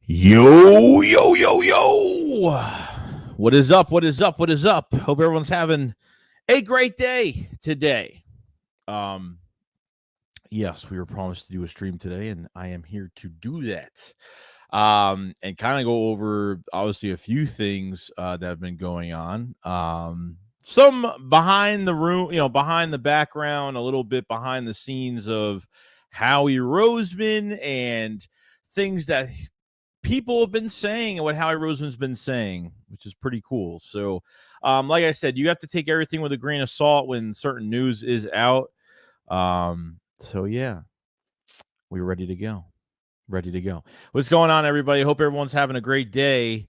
Yo, yo, yo, yo. What is up? What is up? What is up? Hope everyone's having a great day today. Yes, we were promised to do a stream today, and I am here to do that. And kind of go over, obviously, a few things that have been going on. Some behind the room, behind the background, a little bit behind the scenes of Howie Roseman and things that people have been saying and what Howie Roseman's been saying, which is pretty cool. So, like I said, you have to take everything with a grain of salt when certain news is out. So yeah, we're ready to go. Ready to go. What's going on, everybody? Hope everyone's having a great day.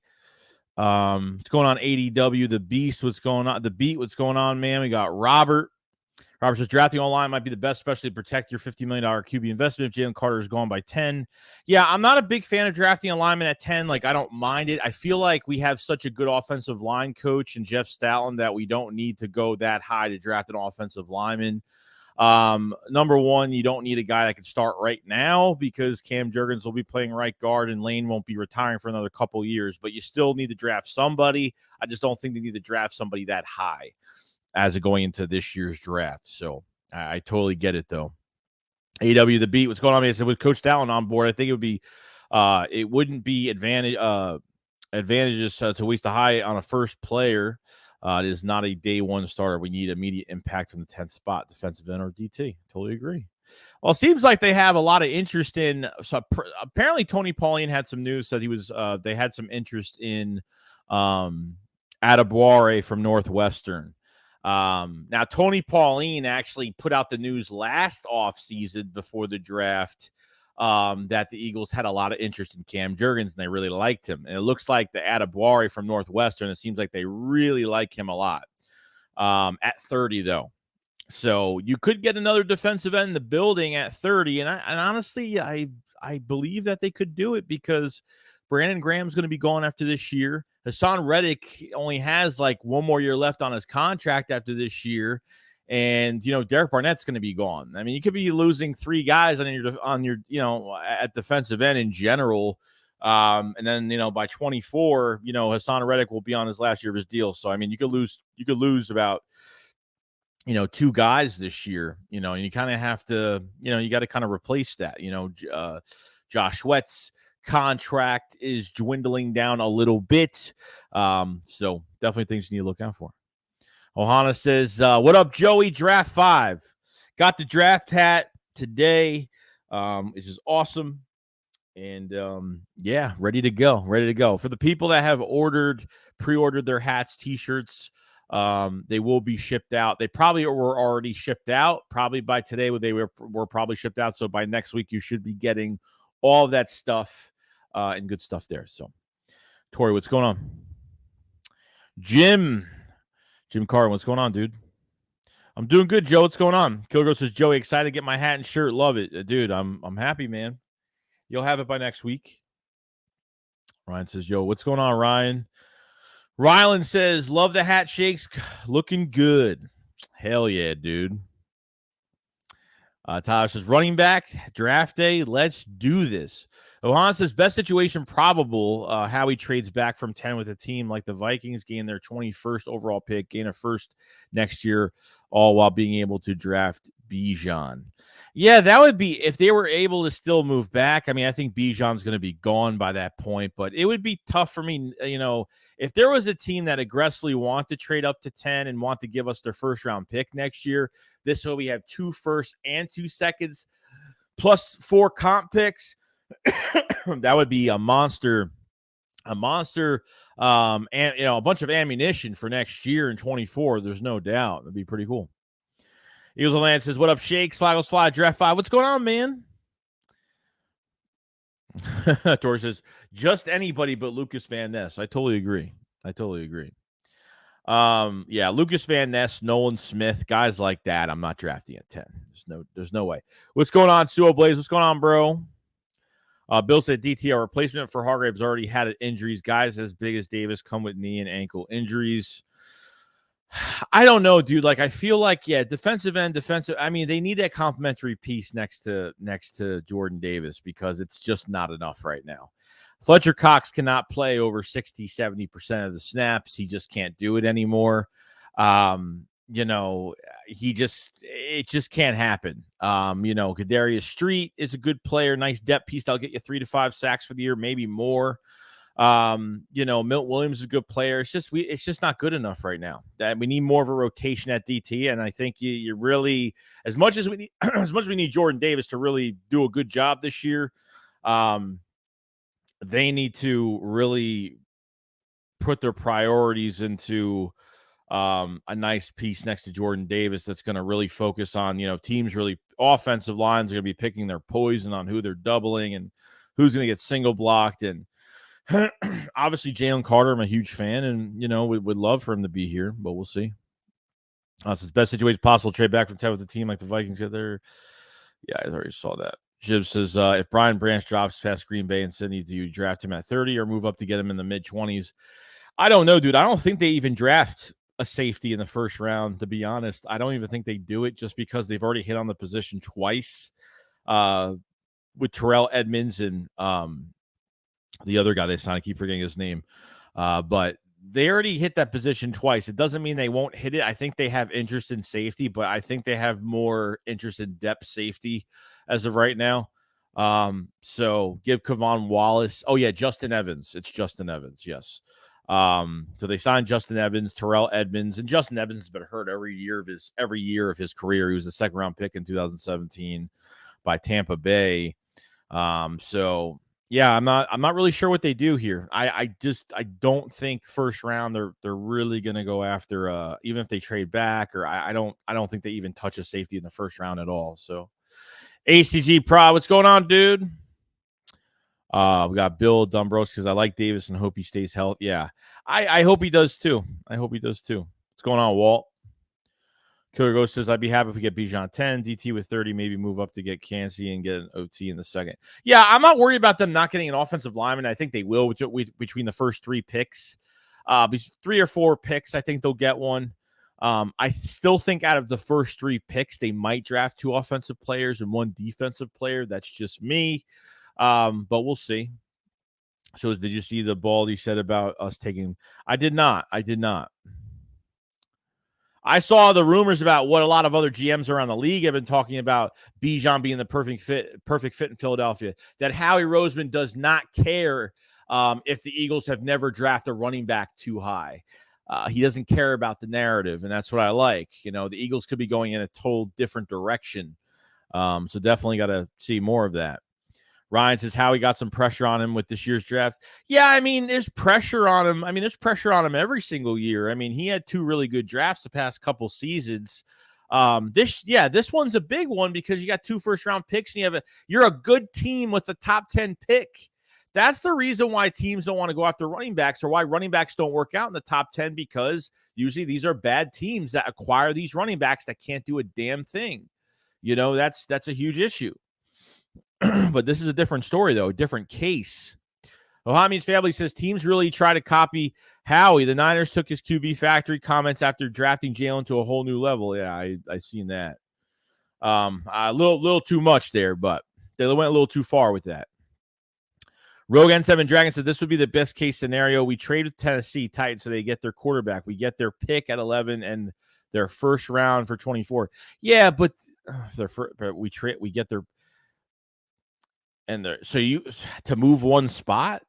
What's going on, ADW, the Beast? What's going on? The Beat, what's going on, man? We got Robert. Robert says, drafting online might be the best, especially to protect your $50 million QB investment if Jalen Carter is gone by 10. Yeah, I'm not a big fan of drafting a lineman at 10. Like, I don't mind it. I feel like we have such a good offensive line coach and Jeff Stalin that we don't need to go that high to draft an offensive lineman. Number one, you don't need a guy that can start right now because Cam Jurgens will be playing right guard and Lane won't be retiring for another couple years, but you still need to draft somebody. I just don't think they need to draft somebody that high as going into this year's draft. So I totally get it, though. AW the Beat, what's going on? I said with Coach Stalin on board, I think it wouldn't be advantageous to waste a high on a first player. It is not a day one starter. We need immediate impact from the 10th spot, defensive end or DT. Totally agree. Well, it seems like they have a lot of interest in. So apparently, Tony Pauline had some news that they had some interest in Adebawore from Northwestern. Now, Tony Pauline actually put out the news last offseason before the draft that the Eagles had a lot of interest in Cam Jurgens, and they really liked him. And it looks like the Adebawore from Northwestern, it seems like they really like him a lot at 30, though. So you could get another defensive end in the building at 30, and honestly, I believe that they could do it because Brandon Graham's going to be gone after this year. Hassan Reddick only has like one more year left on his contract after this year. And, Derek Barnett's going to be gone. I mean, you could be losing three guys on your at defensive end in general. And then, by 24, Hassan Reddick will be on his last year of his deal. So, I mean, you could lose about, two guys this year, and you kind of have to, you got to kind of replace that, Josh Sweat's contract is dwindling down a little bit. So definitely things you need to look out for. Ohana says, what up, Joey? Draft 5. Got the draft hat today, which is awesome. And, ready to go. Ready to go. For the people that have pre-ordered their hats, T-shirts, they will be shipped out. They probably were already shipped out. Probably by today, they were probably shipped out. So by next week, you should be getting all of that stuff and good stuff there. So, Tori, what's going on? Jim Carter, what's going on, dude? I'm doing good, Joe. What's going on? Kilgore says, Joey, excited to get my hat and shirt. Love it. Dude, I'm happy, man. You'll have it by next week. Ryan says, Joe, what's going on, Ryan? Rylan says, love the hat shakes. Looking good. Hell yeah, dude. Tyler says, running back, draft day, let's do this. Ohana says, best situation probable, Howie trades back from 10 with a team like the Vikings, gain their 21st overall pick, gain a first next year, all while being able to draft Bijan. Yeah, that would be if they were able to still move back. I mean, I think Bijan's going to be gone by that point, but it would be tough for me, if there was a team that aggressively want to trade up to 10 and want to give us their first round pick next year, this way we have 2 firsts and 2 seconds plus 4 comp picks. That would be a monster, and a bunch of ammunition for next year in 24. There's no doubt. That'd be pretty cool. Eagles of Land says, what up, Shakes? Flagos Fly, Draft 5. What's going on, man? Tor says, just anybody but Lucas Van Ness. I totally agree. Yeah, Lucas Van Ness, Nolan Smith, guys like that, I'm not drafting at 10. There's no way. What's going on, Suo Blaze? What's going on, bro? Bill said DT, our replacement for Hargrave's already had injuries. Guys as big as Davis come with knee and ankle injuries. I don't know, dude. Like, I feel like, defensive end. I mean, they need that complementary piece next to Jordan Davis because it's just not enough right now. Fletcher Cox cannot play over 60, 70% of the snaps. He just can't do it anymore. It just can't happen. Kadarius Street is a good player, nice depth piece. That'll get you 3 to 5 sacks for the year, maybe more. Milt Williams is a good player. It's just not good enough right now. That we need more of a rotation at DT, and I think you really, as much as we need Jordan Davis to really do a good job this year, they need to really put their priorities into a nice piece next to Jordan Davis that's going to really focus on, teams really offensive lines are going to be picking their poison on who they're doubling and who's going to get single blocked. And obviously Jalen Carter, I'm a huge fan, and, would love for him to be here, but we'll see. It's the best situation possible. Trade back from 10 with the team like the Vikings get there. Yeah, I already saw that. Jib says, if Brian Branch drops past Green Bay and Sydney, do you draft him at 30 or move up to get him in the mid-20s? I don't know, dude. I don't think they even draft a safety in the first round, to be honest. I don't even think they do it just because they've already hit on the position twice with Terrell Edmonds and the other guy they signed. I keep forgetting his name. But they already hit that position twice. It doesn't mean they won't hit it. I think they have interest in safety, but I think they have more interest in depth safety as of right now. So give Kevon Wallace. Oh, yeah, Justin Evans. It's Justin Evans, yes. So they signed Justin Evans, Terrell Edmonds, and Justin Evans has been hurt every year of his career. He was a second round pick in 2017 by Tampa Bay. So yeah, I'm not really sure what they do here. I don't think first round they're really gonna go after even if they trade back, or I don't think they even touch a safety in the first round at all. So ACG Pro, what's going on, dude? We got Bill Dumbros because I like Davis and hope he stays healthy. Yeah, I hope he does too. What's going on, Walt? Killer Ghost says, I'd be happy if we get Bijan 10, DT with 30, maybe move up to get Cansey and get an OT in the second. Yeah, I'm not worried about them not getting an offensive lineman. I think they will between the first 3 picks. 3 or 4 picks, I think they'll get one. I still think out of the first 3 picks, they might draft 2 offensive players and 1 defensive player. That's just me. But we'll see. So did you see the ball he said about us taking? I did not. I saw the rumors about what a lot of other GMs around the league have been talking about Bijan being the perfect fit in Philadelphia, that Howie Roseman does not care if the Eagles have never drafted a running back too high. He doesn't care about the narrative, and that's what I like. The Eagles could be going in a total different direction. So definitely got to see more of that. Ryan says Howie got some pressure on him with this year's draft. Yeah, I mean, there's pressure on him. There's pressure on him every single year. He had 2 really good drafts the past couple seasons. This one's a big one because you got 2 first-round picks and you're a good team with a top 10 pick. That's the reason why teams don't want to go after running backs, or why running backs don't work out in the top 10, because usually these are bad teams that acquire these running backs that can't do a damn thing. That's a huge issue. But this is a different story, though, a different case. Ohami's family says teams really try to copy Howie. The Niners took his QB factory comments after drafting Jalen to a whole new level. Yeah, I seen that. A little too much there, but they went a little too far with that. Rogue N7 Dragon said this would be the best case scenario. We trade with Tennessee Titans so they get their quarterback. We get their pick at 11 and their first round for 24. Yeah, but we get their so you to move one spot.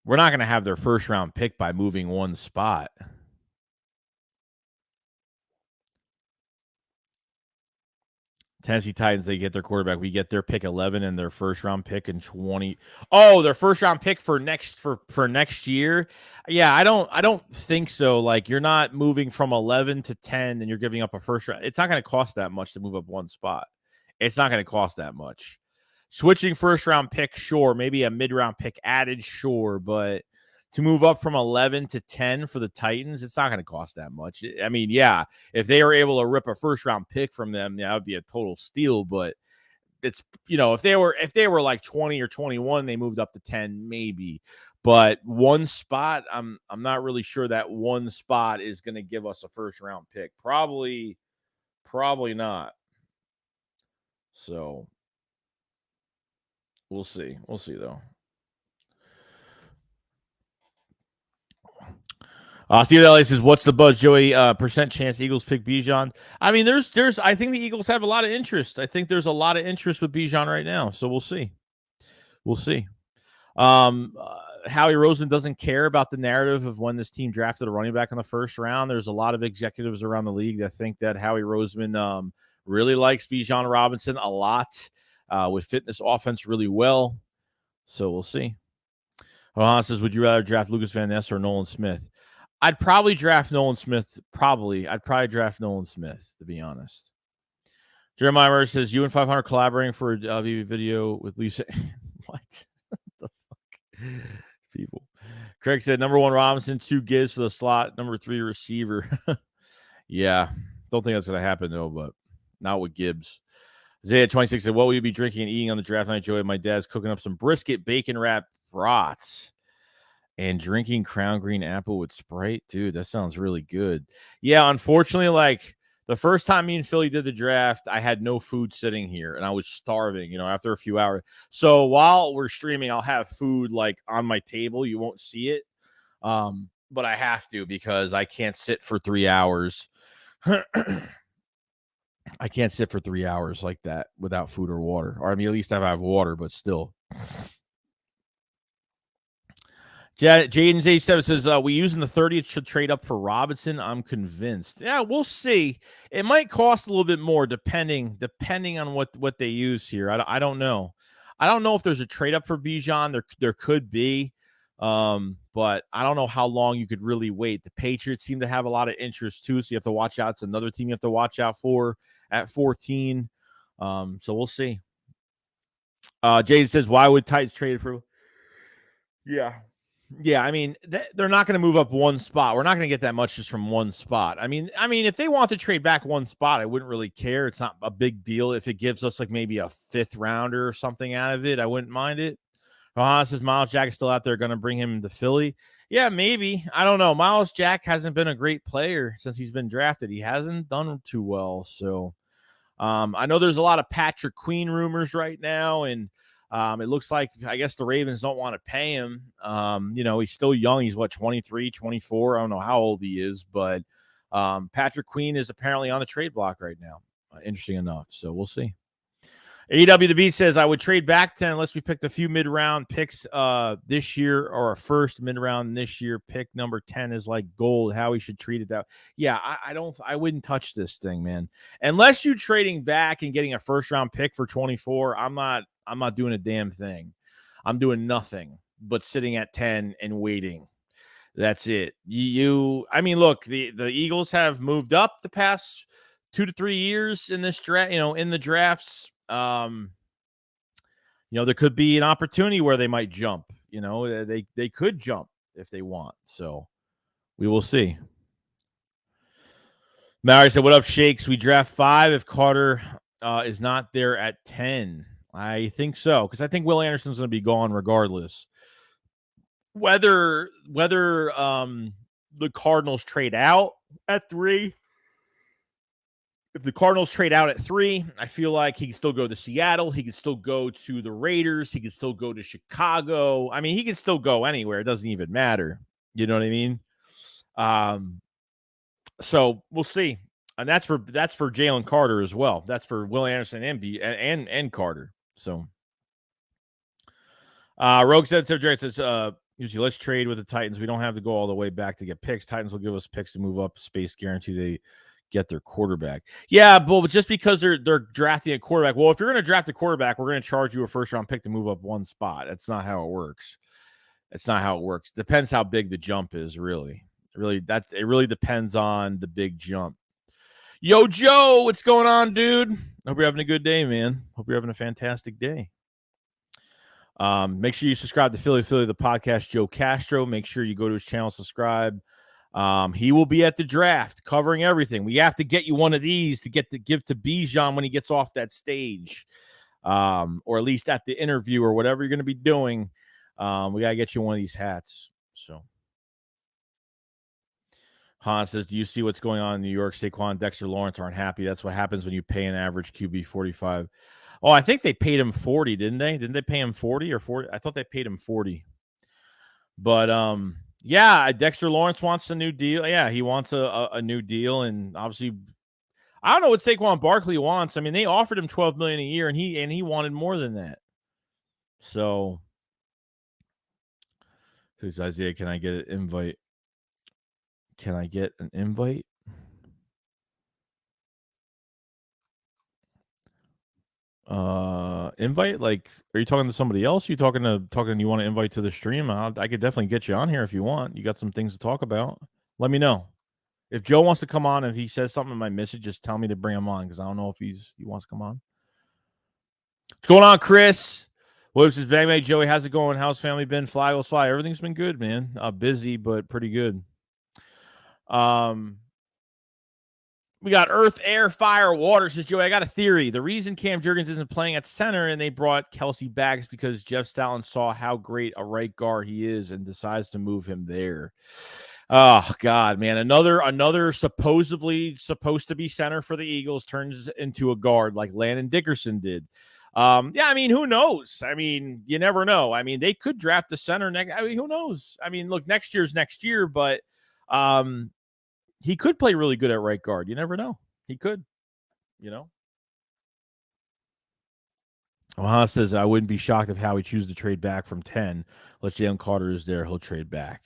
We're not going to have their first round pick by moving one spot. Tennessee Titans, they get their quarterback. We get their pick 11 and their first round pick in 20. Oh, their first round pick for next year. Yeah, I don't think so. Like, you're not moving from 11 to 10 and you're giving up a first round. It's not going to cost that much to move up one spot. It's not going to cost that much. Switching first round pick, sure. Maybe a mid round pick added, sure. But to move up from 11 to 10 for the Titans, it's not going to cost that much. I mean, yeah, if they were able to rip a first round pick from them, yeah, that would be a total steal. But it's, if they were like 20 or 21, they moved up to 10, maybe. But one spot, I'm not really sure that one spot is going to give us a first round pick. Probably not. So we'll see. We'll see though. Steve Ellie says, "What's the buzz, Joey? Percent chance Eagles pick Bijan?" I mean, there's. I think the Eagles have a lot of interest. I think there's a lot of interest with Bijan right now. So we'll see. We'll see. Howie Roseman doesn't care about the narrative of when this team drafted a running back in the first round. There's a lot of executives around the league that think that Howie Roseman really likes Bijan Robinson a lot. Would fit this offense really well. So we'll see. Johan says, "Would you rather draft Lucas Van Ness or Nolan Smith?" I'd probably draft Nolan Smith. I'd probably draft Nolan Smith, to be honest. Jeremiah Murray says, "You and 500 collaborating for a video with Lisa." What the fuck? People. Craig said, "Number 1 Robinson, 2 Gibbs to the slot, number 3 receiver." Yeah. Don't think that's going to happen, though, but not with Gibbs. Zaya 26 said, "What will you be drinking and eating on the draft night, Joey? My dad's cooking up some brisket, bacon wrap brats. And drinking Crown Green Apple with Sprite." Dude, that sounds really good. Yeah, unfortunately, like the first time me and Philly did the draft, I had no food sitting here and I was starving, after a few hours. So while we're streaming, I'll have food like on my table. You won't see it. But I have to because I can't sit for 3 hours. I can't sit for 3 hours like that without food or water. Or I mean, at least I have water, but still. Jaden's 87 says, "We using the 30th should trade up for Robinson. I'm convinced." Yeah, we'll see. It might cost a little bit more depending on what they use here. I don't know. I don't know if there's a trade up for Bijan. There could be, but I don't know how long you could really wait. The Patriots seem to have a lot of interest too, so you have to watch out. It's another team you have to watch out for at 14. So we'll see. Jaden says, "Why would Titans trade for?" Yeah, I mean, they're not going to move up one spot. We're not going to get that much just from one spot. I mean, if they want to trade back one spot, I wouldn't really care. It's not a big deal. If it gives us like maybe a 5th rounder or something out of it, I wouldn't mind it. Rohan says Miles Jack is still out there, going to bring him to Philly. Yeah, maybe. I don't know. Miles Jack hasn't been a great player since he's been drafted. He hasn't done too well. So I know there's a lot of Patrick Queen rumors right now, and it looks like, I guess, the Ravens don't want to pay him. He's still young. He's 23, 24. I don't know how old he is, but Patrick Queen is apparently on the trade block right now. Interesting enough. So we'll see. AW the Beat says, "I would trade back 10 unless we picked a few mid-round picks this year, or a first mid-round this year. Pick number 10 is like gold. How we should treat it that." Yeah, I wouldn't touch this thing, man. Unless you're trading back and getting a first-round pick for 24, I'm not doing a damn thing. I'm doing nothing but sitting at 10 and waiting. That's it. Look, the Eagles have moved up the past 2 to 3 years in this draft, in the drafts. There could be an opportunity where they might jump. They could jump if they want. So we will see. Mary said, "What up, Shakes? We draft 5 if Carter is not there at 10. I think so, because I think Will Anderson's going to be gone regardless. Whether the Cardinals trade out at 3. If the Cardinals trade out at 3, I feel like he can still go to Seattle. He can still go to the Raiders. He can still go to Chicago. I mean, he can still go anywhere. It doesn't even matter. You know what I mean? So we'll see. And that's for Jalen Carter as well. That's for Will Anderson and Carter. So Rogue said, so Jerry says, usually let's trade with the Titans. We don't have to go all the way back to get picks. Titans will give us picks to move up space, guarantee they get their quarterback. Yeah, but just because they're drafting a quarterback. Well, if you're going to draft a quarterback, we're going to charge you a first round pick to move up one spot. That's not how it works. That's not how it works. Depends how big the jump is, really. It really depends on the big jump. Yo, Joe, what's going on, dude? Hope you're having a good day, man. Hope you're having a fantastic day. Make sure you subscribe to Philly the podcast, Joe Castro. Make sure you go to his channel, subscribe. He will be at the draft covering everything. We have to get you one of these to give to Bijan when he gets off that stage, or at least at the interview or whatever you're going to be doing. We got to get you one of these hats. So Han says, do you see what's going on in New York? Saquon and Dexter Lawrence aren't happy. That's what happens when you pay an average QB 45. Oh, I think they paid him 40, didn't they? Didn't they pay him 40 or 40? I thought they paid him 40. But yeah, Dexter Lawrence wants a new deal. Yeah, he wants a new deal, and obviously, I don't know what Saquon Barkley wants. I mean, they offered him $12 million a year, and he wanted more than that. So, says Isaiah, can I get an invite? Can I get an invite? Invite? Like, are you talking to somebody else? You talking you want to invite to the stream? I could definitely get you on here if you want. You got some things to talk about. Let me know. If Joe wants to come on, if he says something in my message, just tell me to bring him on because I don't know if he wants to come on. What's going on, Chris? Whoops, is Bang Bang Joey? How's it going? How's family been? Fly will fly. Everything's been good, man. Busy, but pretty good. We got Earth, Air, Fire, Water. Says Joey, I got a theory. The reason Cam Jurgens isn't playing at center and they brought Kelsey back is because Jeff Stoutland saw how great a right guard he is and decides to move him there. Oh, God, man. Another supposedly supposed to be center for the Eagles turns into a guard like Landon Dickerson did. Yeah, I mean, who knows? I mean, you never know. I mean, they could draft the center next. I mean, who knows? I mean, look, next year's next year, but he could play really good at right guard. You never know. He could, you know. Ohana says, I wouldn't be shocked if Howie chooses to trade back from 10. Unless Jalen Carter is there, he'll trade back.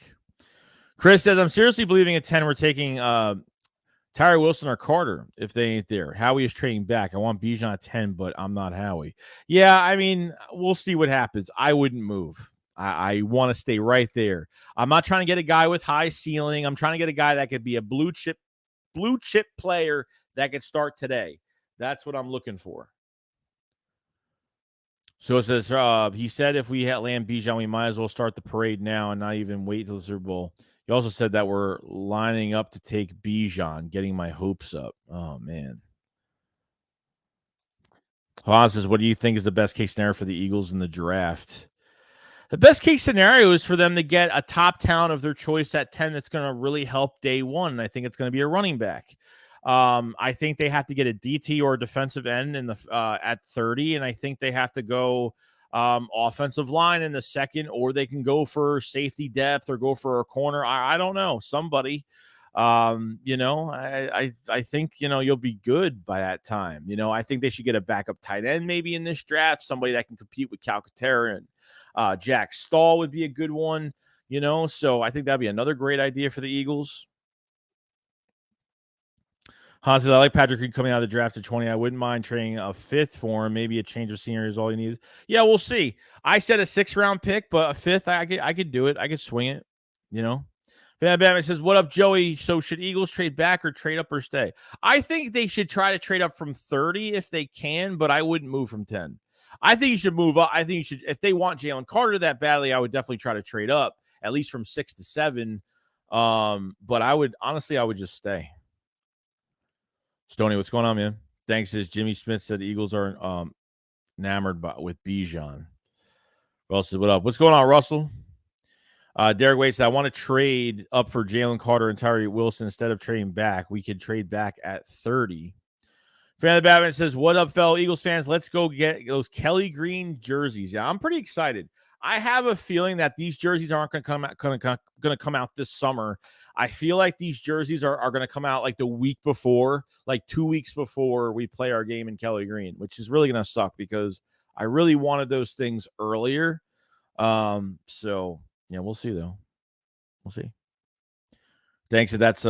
Chris says, I'm seriously believing at 10 we're taking Tyree Wilson or Carter if they ain't there. Howie is trading back. I want Bijan at 10, but I'm not Howie. Yeah, I mean, we'll see what happens. I wouldn't move. I want to stay right there. I'm not trying to get a guy with high ceiling. I'm trying to get a guy that could be a blue chip player that could start today. That's what I'm looking for. So it says, he said if we land Bijan, we might as well start the parade now and not even wait till the Super Bowl. He also said that we're lining up to take Bijan, getting my hopes up. Oh, man. Hans says, what do you think is the best case scenario for the Eagles in the draft? The best case scenario is for them to get a top talent of their choice at 10 that's going to really help day one. And I think it's going to be a running back. I think they have to get a DT or a defensive end in the at 30, and I think they have to go offensive line in the second, or they can go for safety depth or go for a corner. I don't know, somebody. You know, I think, you know, you'll be good by that time. You know, I think they should get a backup tight end maybe in this draft, somebody that can compete with Calcaterra, and Jack Stahl would be a good one, you know, so I think that'd be another great idea for the Eagles. Hans says, I like Patrick Reed coming out of the draft at 20. I wouldn't mind trading a fifth for him. Maybe a change of scenery is all he needs. Yeah, we'll see. I said a 6th-round pick, but a fifth, I could do it. I could swing it, you know. Van Batman says, what up, Joey? So should Eagles trade back or trade up or stay? I think they should try to trade up from 30 if they can, but I wouldn't move from 10. I think you should move up. I think you should, if they want Jalen Carter that badly, I would definitely try to trade up, at least from 6 to 7. But I would just stay. Stoney, what's going on, man? Thanks. Says Jimmy Smith said the Eagles are enamored with Bijan. Russell says, what up? What's going on, Russell? Derek Wade said, I want to trade up for Jalen Carter and Tyree Wilson instead of trading back. We could trade back at 30. Fan of the Batman says, what up, fellow Eagles fans? Let's go get those Kelly Green jerseys. Yeah, I'm pretty excited. I have a feeling that these jerseys aren't going to come out this summer. I feel like these jerseys are going to come out like the week before, like 2 weeks before we play our game in Kelly Green, which is really going to suck because I really wanted those things earlier. So yeah, we'll see though. We'll see. Thanks. That's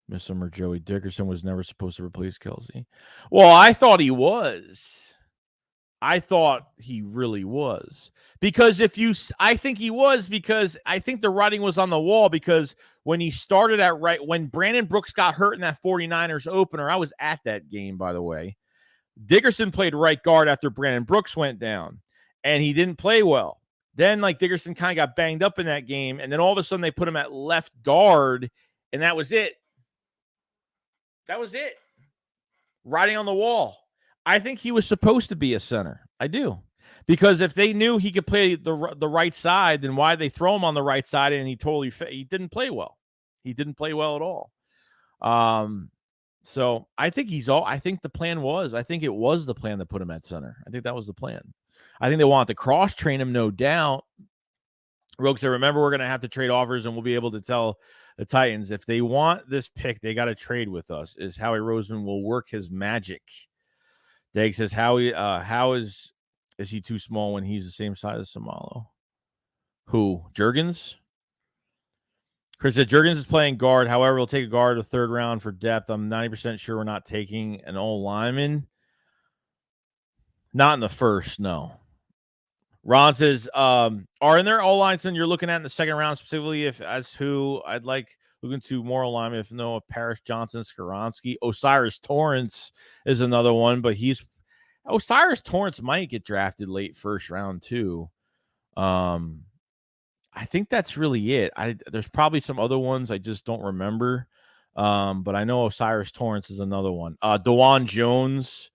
Miss Summer. Joey Dickerson was never supposed to replace Kelsey. Well, I thought he was. I thought he really was. Because I think he was because I think the writing was on the wall because when he started at right, when Brandon Brooks got hurt in that 49ers opener, I was at that game, by the way. Dickerson played right guard after Brandon Brooks went down, and he didn't play well. Then, Dickerson kind of got banged up in that game, and then all of a sudden they put him at left guard, and that was it. That was it. Writing on the wall. I think he was supposed to be a center. I do. Because if they knew he could play the right side, then why did they throw him on the right side and he didn't play well. He didn't play well at all. So I think the plan was, I think it was the plan to put him at center. I think that was the plan. I think they wanted to cross train him, no doubt. Rogue said, remember, we're going to have to trade offers and we'll be able to tell the Titans if they want this pick, they got to trade with us. Is Howie Roseman will work his magic. Dag says, how is he too small when he's the same size as Samalo? Who? Juergens? Chris said, Juergens is playing guard. However, we'll take a guard a third round for depth. I'm 90% sure we're not taking an old lineman. Not in the first, no. Ron says, are in there all lines you're looking at in the second round, specifically as who I'd like looking to more alignment, if no, of Parrish, Johnson, Skoronski. Osiris Torrance is another one, but Osiris Torrance might get drafted late first round too. I think that's really it. There's probably some other ones I just don't remember. But I know Osiris Torrance is another one. DeJuan Jones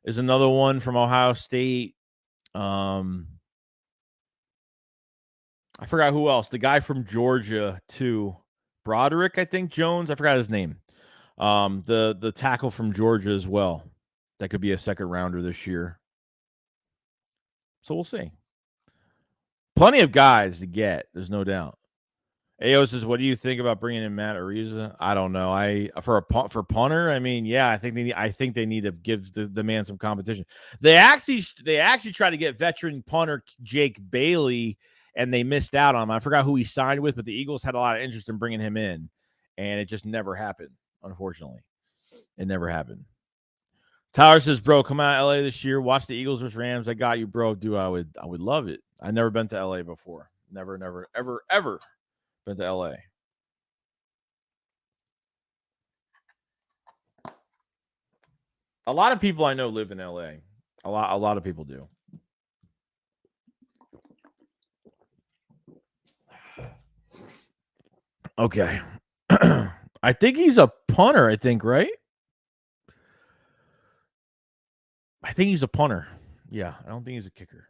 is another one from Ohio State. I forgot who else. The guy from Georgia too. Broderick, I think, Jones. I forgot his name. The tackle from Georgia as well. That could be a second rounder this year. So we'll see. Plenty of guys to get. There's no doubt. AO says, what do you think about bringing in Matt Ariza? I don't know. For punter, I mean, yeah, I think they need to give the man some competition. They actually tried to get veteran punter Jake Bailey, and they missed out on him. I forgot who he signed with, but the Eagles had a lot of interest in bringing him in, and it just never happened, unfortunately. It never happened. Tyler says, bro, come out to LA this year. Watch the Eagles versus Rams. I got you, bro. Dude, I would love it. I've never been to LA before. Never, ever been to LA. A lot of people I know live in LA. A lot of people do. Okay. I think he's a punter, I think, right? I think he's a punter. Yeah, I don't think he's a kicker.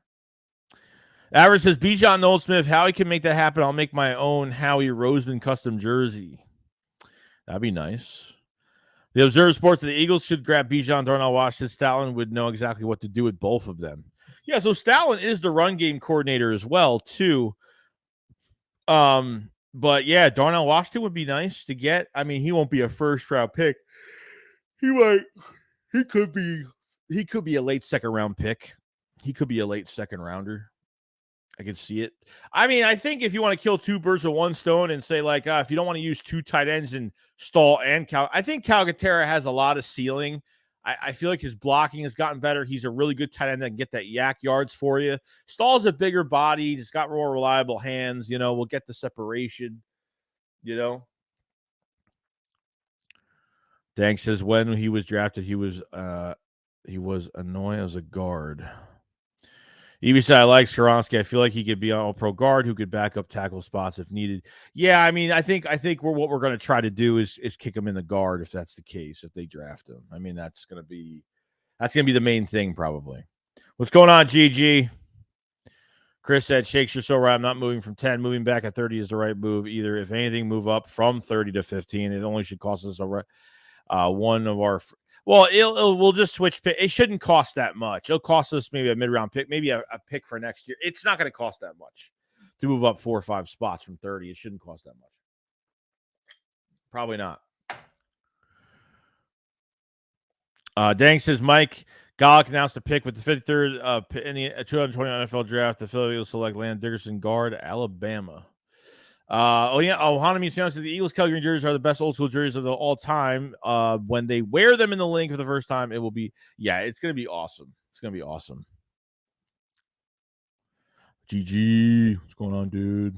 Average says, Bijan Goldsmith, Howie can make that happen. I'll make my own Howie Roseman custom jersey. That'd be nice. The Observer Sports and the Eagles should grab Bijan, Darnell Washington. Stalin would know exactly what to do with both of them. Yeah, so Stalin is the run game coordinator as well, too. But yeah, Darnell Washington would be nice to get. I mean, he won't be a first round pick. He could be a late second round pick. He could be a late second rounder. I can see it. I mean, I think if you want to kill two birds with one stone and say, if you don't want to use two tight ends in Stahl and Cal, I think Calcaterra has a lot of ceiling. I feel like his blocking has gotten better. He's a really good tight end that can get that yak yards for you. Stahl's a bigger body. He's got more reliable hands. We'll get the separation, Dank says when he was drafted, he was annoying as a guard. Evie said, I like Skoronski. I feel like he could be an all-pro guard who could back up tackle spots if needed. Yeah, I mean, I think what we're going to try to do is kick him in the guard if that's the case, if they draft him. I mean, that's going to be the main thing probably. What's going on, GG? Chris said, Shakes, you're so right. I'm not moving from 10. Moving back at 30 is the right move either. If anything, move up from 30 to 15. It only should cost us one of our Well, we'll just switch pick. It shouldn't cost that much. It'll cost us maybe a mid-round pick, maybe a pick for next year. It's not going to cost that much to move up 4 or 5 spots from 30. It shouldn't cost that much. Probably not. Dang says Mike Golick announced a pick with the 53rd in the 2020 NFL draft. The Philadelphia Eagles select Landon Dickerson, guard, Alabama. Ohana Museum said the Eagles Kelly Green jerseys are the best old school jerseys of all time. When they wear them in the link for the first time, it will be, it's going to be awesome. It's going to be awesome. GG. What's going on, dude?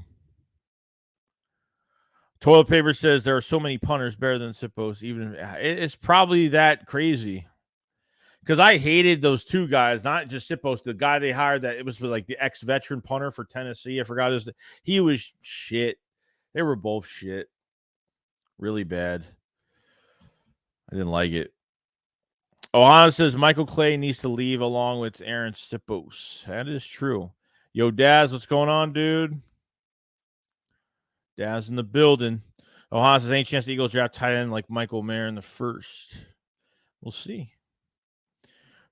Toilet Paper says there are so many punters better than Sippos. Even it's probably that crazy. Because I hated those two guys, not just Sippos, the guy they hired that it was like the ex-veteran punter for Tennessee. I forgot his. He was shit. They were both shit. Really bad. I didn't like it. Ohana says Michael Clay needs to leave along with Aaron Sippos. That is true. Yo, Daz, what's going on, dude? Daz in the building. Ohana says, any chance the Eagles draft tight end like Michael Mayer in the first? We'll see.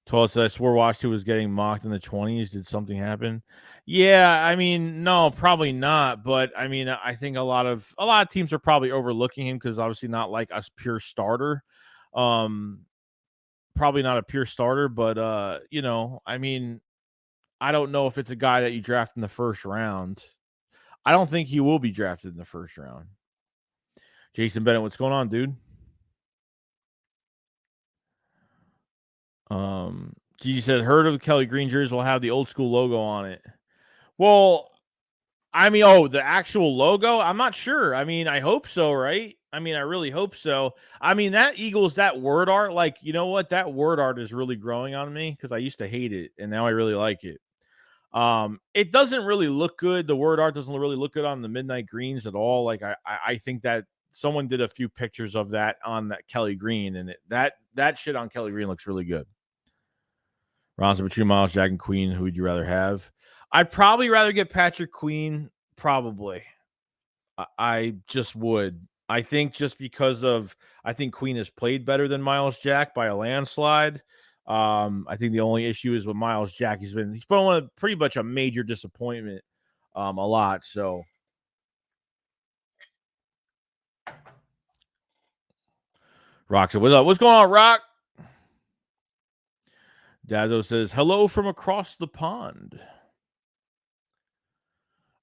Toilet said, I swore Washington was getting mocked in the 20s. Did something happen? Yeah, I mean, no, probably not. But I mean, I think a lot of teams are probably overlooking him because obviously not like a pure starter. Probably not a pure starter, but I mean, I don't know if it's a guy that you draft in the first round. I don't think he will be drafted in the first round. Jason Bennett, what's going on, dude? Gigi said, heard of the Kelly Green jerseys will have the old school logo on it. Well, I mean, the actual logo? I'm not sure. I mean, I hope so, right? I mean, I really hope so. I mean, that Eagles, that word art, like, you know what? That word art is really growing on me because I used to hate it, and now I really like it. It doesn't really look good. The word art doesn't really look good on the midnight greens at all. Like, I think that someone did a few pictures of that on that Kelly Green, and that shit on Kelly Green looks really good. Ronson, between Miles Jack and Queen, who would you rather have? I'd probably rather get Patrick Queen. Probably. I just would. I think just because I think Queen has played better than Miles Jack by a landslide. I think the only issue is with Miles Jack. He's been pretty much a major disappointment a lot. So Rock said, what's up? What's going on, Rock? Dazzo says, hello from across the pond.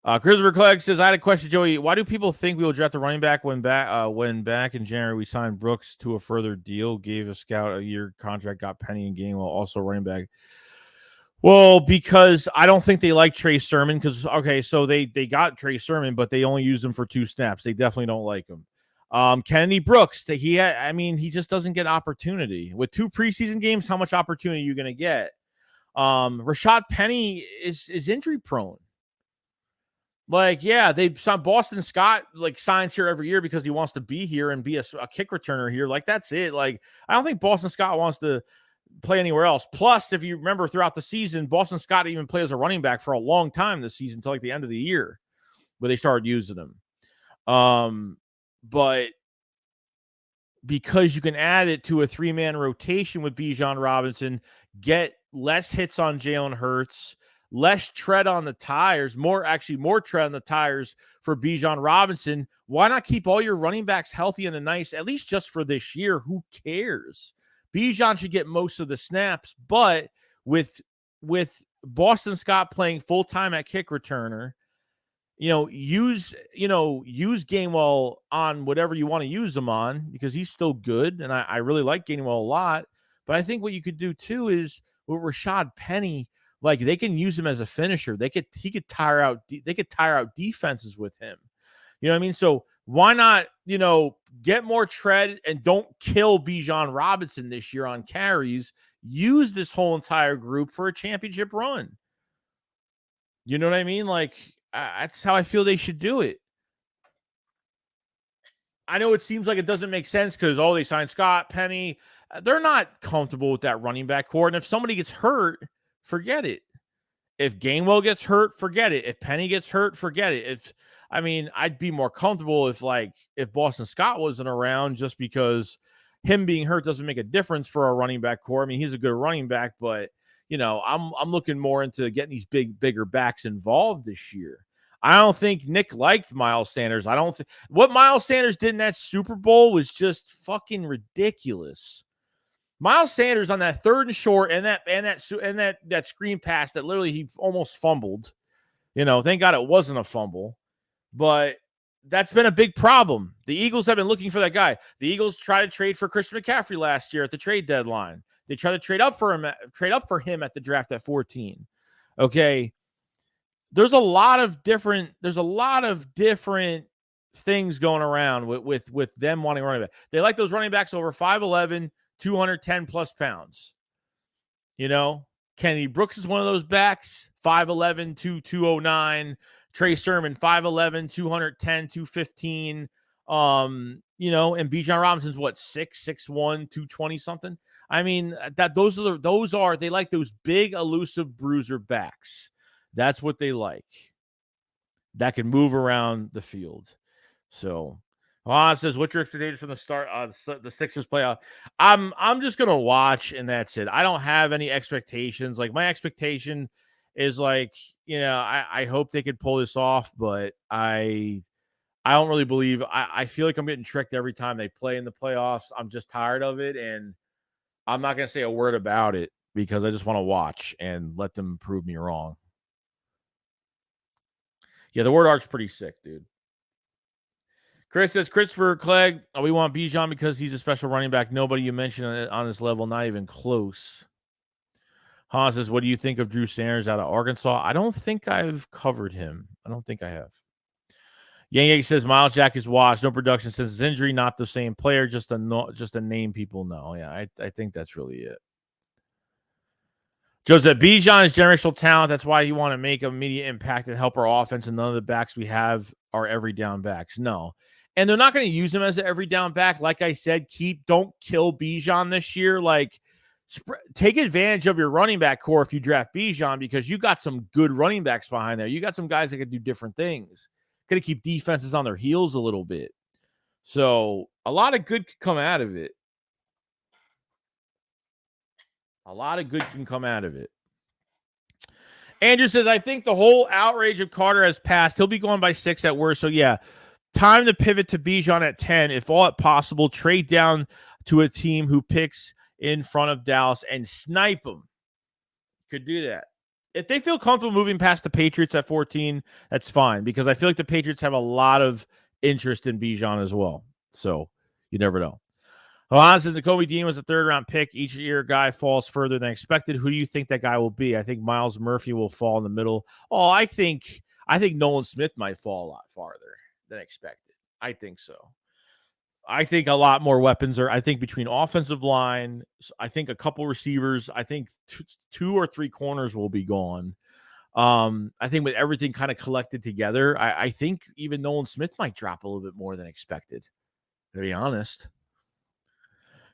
Christopher Clegg says, I had a question, Joey. Why do people think we will draft a running back when back in January we signed Brooks to a further deal, gave a scout a year contract, got Penny and Gainwell also running back? Well, because I don't think they like Trey Sermon so they got Trey Sermon, but they only used him for 2 snaps. They definitely don't like him. Kennedy Brooks, he just doesn't get opportunity. With 2 preseason games, how much opportunity are you going to get? Rashad Penny is injury prone. Like, they signed Boston Scott, like, signs here every year because he wants to be here and be a kick returner here. Like, that's it. Like, I don't think Boston Scott wants to play anywhere else. Plus, if you remember throughout the season, Boston Scott even played as a running back for a long time this season until like the end of the year where they started using him. But because you can add it to a 3-man rotation with Bijan Robinson, get less hits on Jalen Hurts, less tread on the tires, more tread on the tires for Bijan Robinson. Why not keep all your running backs healthy and nice, at least just for this year? Who cares? Bijan should get most of the snaps, but with Boston Scott playing full-time at kick returner, use Gainwell on whatever you want to use him on because he's still good, and I really like Gainwell a lot. But I think what you could do too is with Rashad Penny, like, they can use him as a finisher. He could tire out defenses with him. You know what I mean? So why not, get more tread and don't kill Bijan Robinson this year on carries. Use this whole entire group for a championship run. You know what I mean? Like, that's how I feel they should do it. I know it seems like it doesn't make sense because, they signed Scott, Penny. They're not comfortable with that running back core. And if somebody gets hurt, forget it. If Gainwell gets hurt, forget it. If Penny gets hurt, forget it. I'd be more comfortable if Boston Scott wasn't around just because him being hurt doesn't make a difference for our running back core. I mean, he's a good running back, but I'm looking more into getting these bigger backs involved this year. I don't think Nick liked Miles Sanders. I don't think what Miles Sanders did in that Super Bowl was just fucking ridiculous. Miles Sanders on that 3rd and short and that screen pass that literally he almost fumbled. Thank God it wasn't a fumble, but that's been a big problem. The Eagles have been looking for that guy. The Eagles tried to trade for Christian McCaffrey last year at the trade deadline. They tried to trade up for him at the draft at 14. Okay. There's a lot of different things going around with them wanting running back. They like those running backs over 5'11", 210 plus pounds. Kennedy Brooks is one of those backs, 5'11", 209. Trey Sermon, 5'11", 210, 215. And Bijan Robinson's what, 6'1", 220 something. I mean, they like those big, elusive bruiser backs. That's what they like. That can move around the field. So, Juan says, "What's your expectations from the start of the Sixers playoff?" I'm just gonna watch, and that's it. I don't have any expectations. Like, my expectation is I hope they could pull this off, but I don't really believe. I feel like I'm getting tricked every time they play in the playoffs. I'm just tired of it, and I'm not gonna say a word about it because I just want to watch and let them prove me wrong. Yeah, the word art's pretty sick, dude. Chris says, Christopher Clegg, we want Bijan because he's a special running back. Nobody you mentioned on this level, not even close. Hans says, what do you think of Drew Sanders out of Arkansas? I don't think I've covered him. I don't think I have. Yang says, Miles Jack is washed. No production since his injury. Not the same player. Just a name people know. Yeah, I think that's really it. Joe said, Bijan is generational talent. That's why you want to make an immediate impact and help our offense. And none of the backs we have are every down backs. No. And they're not going to use him as an every down back. Like I said, don't kill Bijan this year. Take advantage of your running back core if you draft Bijan, because you got some good running backs behind there. You got some guys that can do different things. Going to keep defenses on their heels a little bit. So a lot of good could come out of it. A lot of good can come out of it. Andrew says, I think the whole outrage of Carter has passed. He'll be going by 6 at worst. So, yeah, time to pivot to Bijan at 10. If all possible, trade down to a team who picks in front of Dallas and snipe them. Could do that. If they feel comfortable moving past the Patriots at 14, that's fine, because I feel like the Patriots have a lot of interest in Bijan as well. So, you never know. Juan says, Nakobe Dean was a 3rd-round pick. Each year, a guy falls further than expected. Who do you think that guy will be? I think Myles Murphy will fall in the middle. Oh, I think Nolan Smith might fall a lot farther than expected. I think so. I think a lot more weapons I think between offensive line, I think a couple receivers, I think 2 or 3 corners will be gone. I think with everything kind of collected together, I think even Nolan Smith might drop a little bit more than expected, to be honest.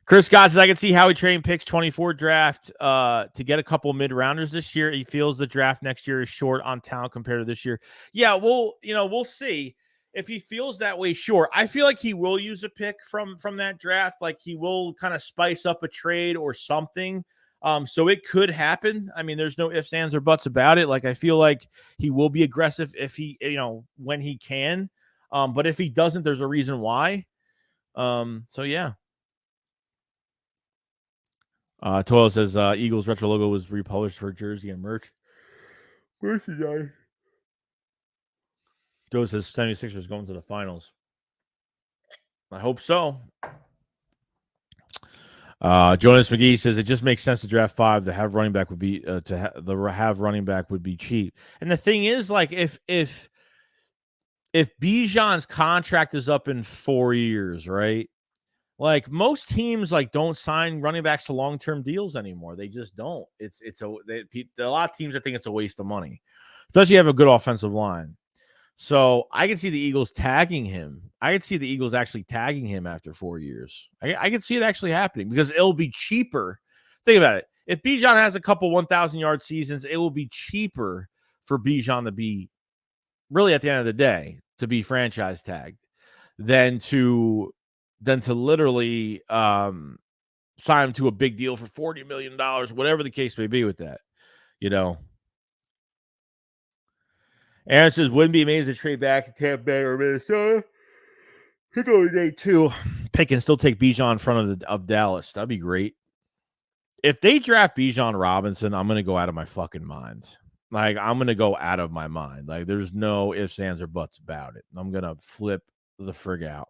Chris Scott says, I can see how he trading picks 24 draft to get a couple mid-rounders this year. He feels the draft next year is short on talent compared to this year. Yeah, we'll see. If he feels that way, sure. I feel like he will use a pick from that draft. Like, he will kind of spice up a trade or something. So it could happen. I mean, there's no ifs, ands, or buts about it. Like, I feel like he will be aggressive if he, when he can. But if he doesn't, there's a reason why. So yeah. Toil says Eagles retro logo was republished for jersey and merch. Merchandise. Joe says 76ers going to the finals. I hope so. Jonas McGee says it just makes sense to draft 5. To have running back would be cheap. And the thing is, like, if Bijan's contract is up in 4 years, right? Like, most teams don't sign running backs to long-term deals anymore. They just don't. A lot of teams that think it's a waste of money, especially if you have a good offensive line. So I can see the Eagles tagging him. I could see the Eagles actually tagging him after 4 years. I can see it actually happening because it'll be cheaper. Think about it. If Bijan has a couple 1,000-yard seasons, it will be cheaper for Bijan to be, really at the end of the day, to be franchise tagged than to than to literally sign him to a big deal for $40 million, whatever the case may be with that, Aaron says, wouldn't be amazing to trade back to Tampa Bay or Minnesota. Pick over day 2. Pick and still take Bijan in front of Dallas. That'd be great. If they draft Bijan Robinson, I'm going to go out of my fucking mind. Like, I'm going to go out of my mind. Like, there's no ifs, ands, or buts about it. I'm going to flip the frig out.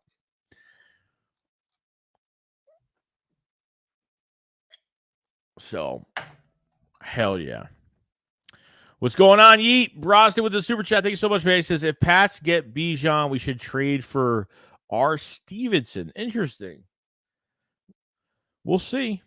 So, hell yeah. What's going on, Yeet? Brosnan with the super chat. Thank you so much, man. He says, if Pats get Bijan, we should trade for R. Stevenson. Interesting. We'll see.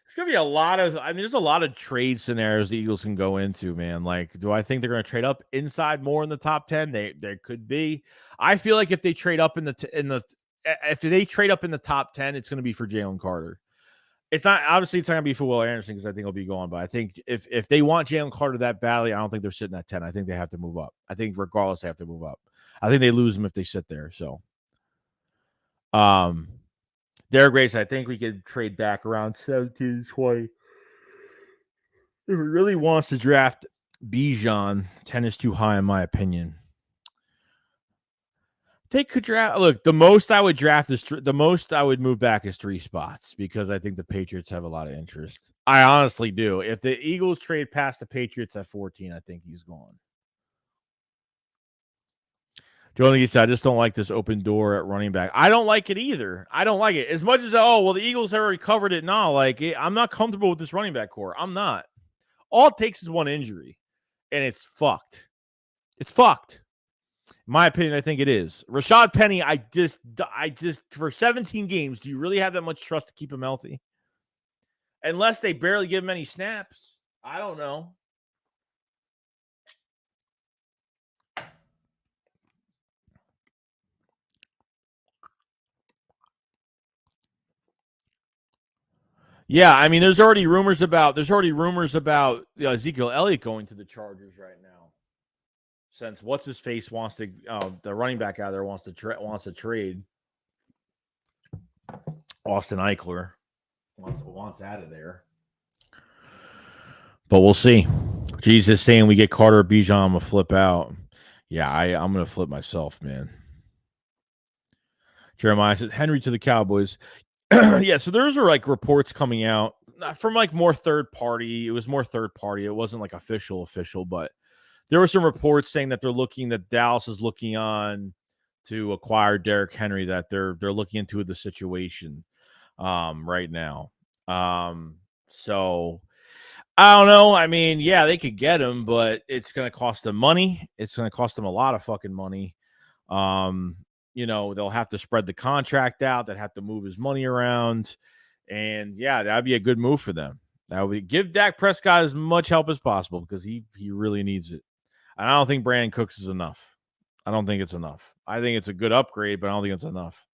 There's going to be a lot of, there's a lot of trade scenarios the Eagles can go into, man. Like, do I think they're going to trade up inside more in the top 10? There could be. I feel like if they trade up if they trade up in the top 10, it's going to be for Jalen Carter. It's not going to be for Will Anderson because I think he'll be gone. But I think if they want Jalen Carter that badly, I don't think they're sitting at 10. I think they have to move up. I think regardless, they have to move up. I think they lose them if they sit there. So, Derek Grace, I think we could trade back around 17, 20. If he really wants to draft Bijan, 10 is too high in my opinion. They could draft. Look, the most I would move back is 3 spots because I think the Patriots have a lot of interest. I honestly do. If the Eagles trade past the Patriots at 14, I think he's gone. Johnny said, I just don't like this open door at running back. I don't like it either. I don't like it as much as the Eagles have already covered it. No, I'm not comfortable with this running back core. I'm not. All it takes is one injury, and it's fucked. It's fucked. In my opinion, I think it is. Rashad Penny, I just for 17 games, do you really have that much trust to keep him healthy? Unless they barely give him any snaps. I don't know. Yeah, there's already rumors about Ezekiel Elliott going to the Chargers right now. Since what's his face wants to, the running back out there wants to trade. Austin Eckler wants out of there, but we'll see. Jesus saying we get Carter or Bijan, I'm gonna flip out. Yeah, I'm gonna flip myself, man. Jeremiah says Henry to the Cowboys. Yeah, so those are reports coming out from more third party. It was more third party. It wasn't official, but there were some reports saying that Dallas is looking on to acquire Derrick Henry, that they're looking into the situation right now. So I don't know. Yeah, they could get him, but it's going to cost them money. It's going to cost them a lot of fucking money. They'll have to spread the contract out. They'd have to move his money around. And yeah, that'd be a good move for them. That would give Dak Prescott as much help as possible because he really needs it. And I don't think Brandon Cooks is enough. I don't think it's enough. I think it's a good upgrade, but I don't think it's enough.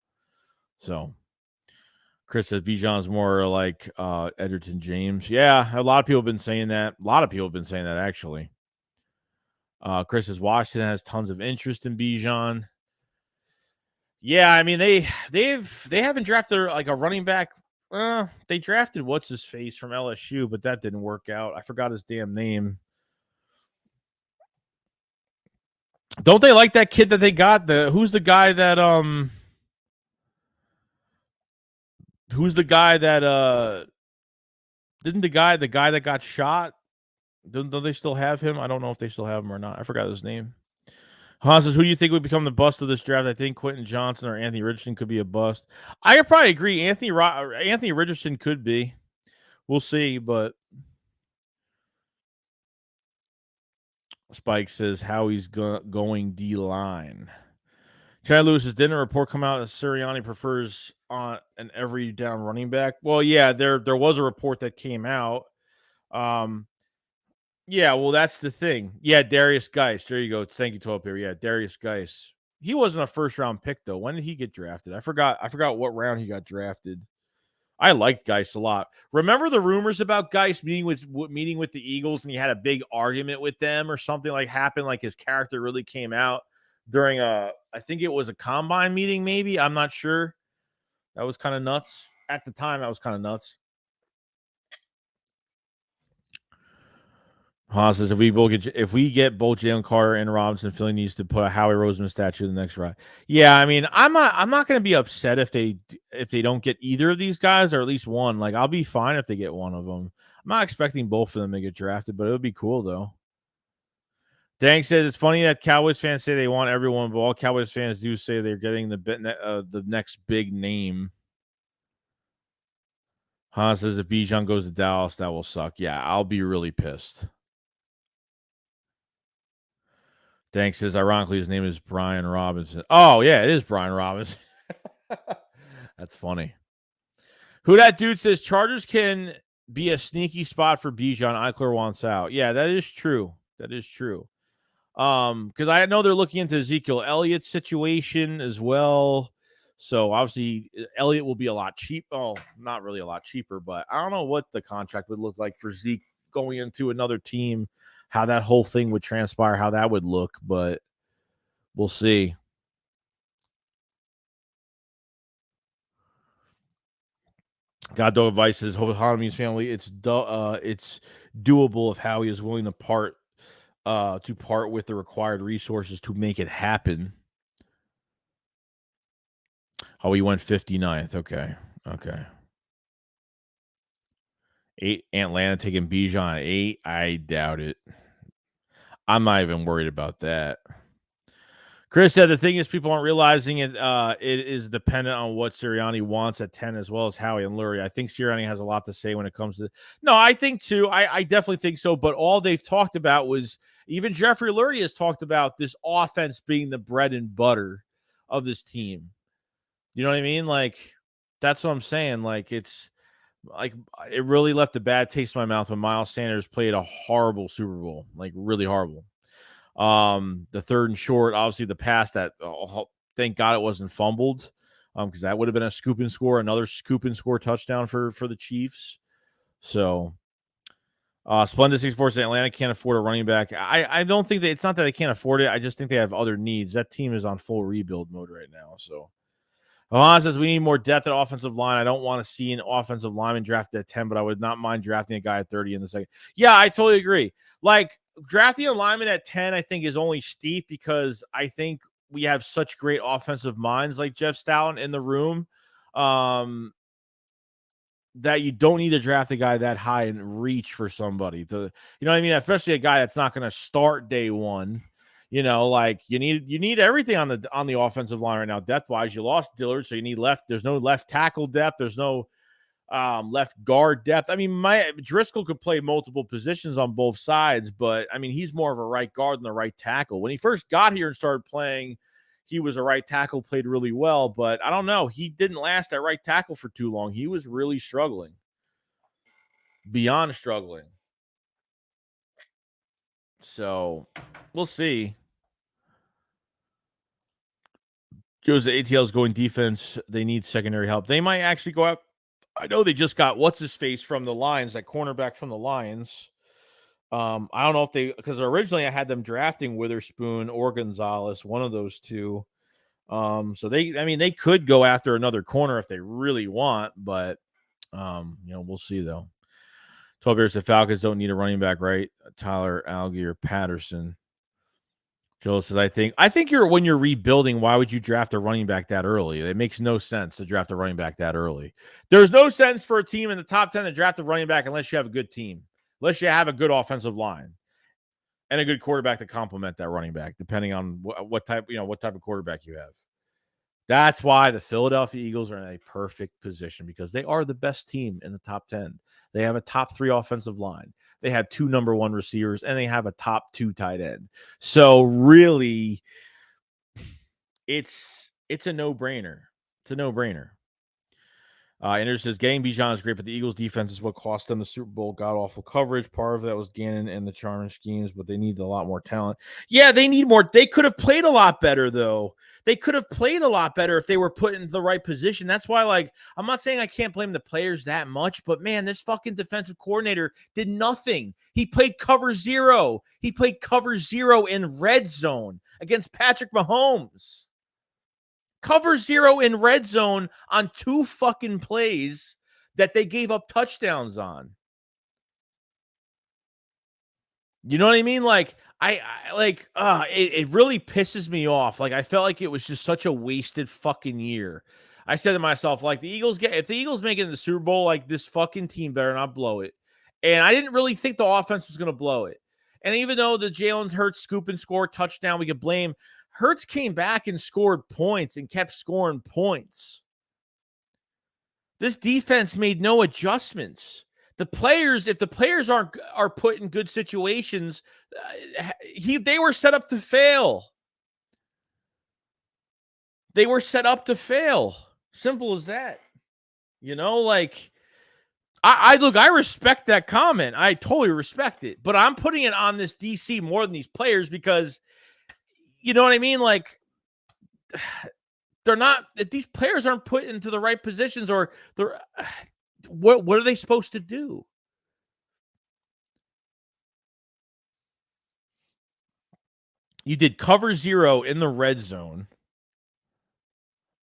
So Chris says Bijan's more like Edgerton James. Yeah, a lot of people have been saying that. Actually. Chris says Washington has tons of interest in Bijan. Yeah, they haven't drafted a running back. They drafted what's his face from LSU, but that didn't work out. I forgot his damn name. Don't they like that kid that they got? Who's the guy that didn't the guy that got shot? Don't they still have him? I don't know if they still have him or not. I forgot his name. Hans says, who do you think would become the bust of this draft? I think Quentin Johnson or Anthony Richardson could be a bust. I could probably agree. Anthony Richardson could be. We'll see, but Spike says how he's going D-line. Chad Lewis says, didn't a report come out that Sirianni prefers on an every down running back? Well, yeah, there was a report that came out. Yeah, well, that's the thing. Yeah, Darius Geis. There you go. Thank you, 12 here. Yeah, Darius Geis. He wasn't a first-round pick, though. When did he get drafted? I forgot what round he got drafted. I liked Geis a lot. Remember the rumors about Geis meeting with the Eagles, and he had a big argument with them or something happened, his character really came out during I think it was a combine meeting, maybe. I'm not sure. That was kind of nuts. At the time, that was kind of nuts. Haas says if we get both Jalen Carter and Robinson, Philly needs to put a Howie Roseman statue in the next round. Yeah, I mean, I'm not going to be upset if they don't get either of these guys or at least one. Like, I'll be fine if they get one of them. I'm not expecting both of them to get drafted, but it would be cool though. Dang says it's funny that Cowboys fans say they want everyone, but all Cowboys fans do say they're getting the next big name. Haas says if Bijan goes to Dallas, that will suck. Yeah, I'll be really pissed. Dank says, ironically, his name is Brian Robinson. Oh, yeah, it is Brian Robinson. That's funny. Who that dude says Chargers can be a sneaky spot for Bijan. Eichler wants out. Yeah, that is true. That is true. Because I know they're looking into Ezekiel Elliott's situation as well. So obviously Elliott will be a lot cheap. Oh, not really a lot cheaper, but I don't know what the contract would look like for Zeke going into another team, how that whole thing would transpire, how that would look, but we'll see. God Dog Advice says Homi's family. It's doable if Howie is willing to part with the required resources to make it happen. Oh, he went 59th. Okay. 8 Atlanta taking Bijan 8. I doubt it. I'm not even worried about that. Chris said the thing is people aren't realizing it. It is dependent on what Sirianni wants at 10 as well as Howie and Lurie. I think Sirianni has a lot to say when it comes to. No, I think too. I definitely think so. But all they've talked about was even Jeffrey Lurie has talked about this offense being the bread and butter of this team. You know what I mean? Like that's what I'm saying. Like it's like it really left a bad taste in my mouth when Miles Sanders played a horrible Super Bowl, like really horrible. The third and short, obviously the pass that thank God it wasn't fumbled, because that would have been a scoop and score, another scoop and score touchdown for the Chiefs. So, Splendid 64 says Atlanta can't afford a running back. I don't think that it's not that they can't afford it. I just think they have other needs. That team is on full rebuild mode right now. So, Ohan says we need more depth at offensive line. I don't want to see an offensive lineman drafted at 10, but I would not mind drafting a guy at 30 in the second. Yeah, I totally agree. Like drafting a lineman at 10, I think is only steep because I think we have such great offensive minds like Jeff Stoutland in the room that you don't need to draft a guy that high and reach for somebody to, you know what I mean? Especially a guy that's not going to start day one. You know, like you need everything on the offensive line right now, depth wise. You lost Dillard, so you need left. There's no left tackle depth. There's no left guard depth. I mean, Driscoll could play multiple positions on both sides, but I mean, he's more of a right guard than a right tackle. When he first got here and started playing, he was a right tackle, played really well, but I don't know. He didn't last at right tackle for too long. He was really struggling, beyond struggling. So we'll see. Joe's the ATL is going defense. They need secondary help. They might actually go out. I know they just got what's his face from the Lions, that cornerback from the Lions. I don't know if because originally I had them drafting Witherspoon or Gonzalez, one of those two. So they could go after another corner if they really want, but we'll see though. 12 years, the Falcons don't need a running back, right? Tyler Algier Patterson. Joel says, I think when you're rebuilding, why would you draft a running back that early? It makes no sense to draft a running back that early. There's no sense for a team in the top 10 to draft a running back unless you have a good team, unless you have a good offensive line and a good quarterback to complement that running back, depending on what type of quarterback you have. That's why the Philadelphia Eagles are in a perfect position because they are the best team in the top 10. They have a top 3 offensive line. They have 2 number 1 receivers, and they have a top 2 tight end. So really, it's a no-brainer. It's a no-brainer. Anderson says, getting Bijan is great, but the Eagles' defense is what cost them the Super Bowl. God-awful coverage. Part of that was Gannon and the charming schemes, but they need a lot more talent. Yeah, they need more. They could have played a lot better, though. They could have played a lot better if they were put in the right position. That's why, like, I'm not saying I can't blame the players that much, but, man, this fucking defensive coordinator did nothing. He played cover zero. He played cover zero in red zone against Patrick Mahomes. Cover zero in red zone on 2 fucking plays that they gave up touchdowns on. You know what I mean? Like, it really pisses me off. Like, I felt like it was just such a wasted fucking year. I said to myself, like, if the Eagles make it in the Super Bowl, like, this fucking team better not blow it. And I didn't really think the offense was going to blow it. And even though the Jalen Hurts scoop and score touchdown, we could blame, Hurts came back and scored points and kept scoring points. This defense made no adjustments. The players, if the players are put in good situations, they were set up to fail. They were set up to fail. Simple as that. You know, like, I respect that comment. I totally respect it. But I'm putting it on this DC more than these players because, you know what I mean? Like, these players aren't put into the right positions, or what are they supposed to do? You did cover zero in the red zone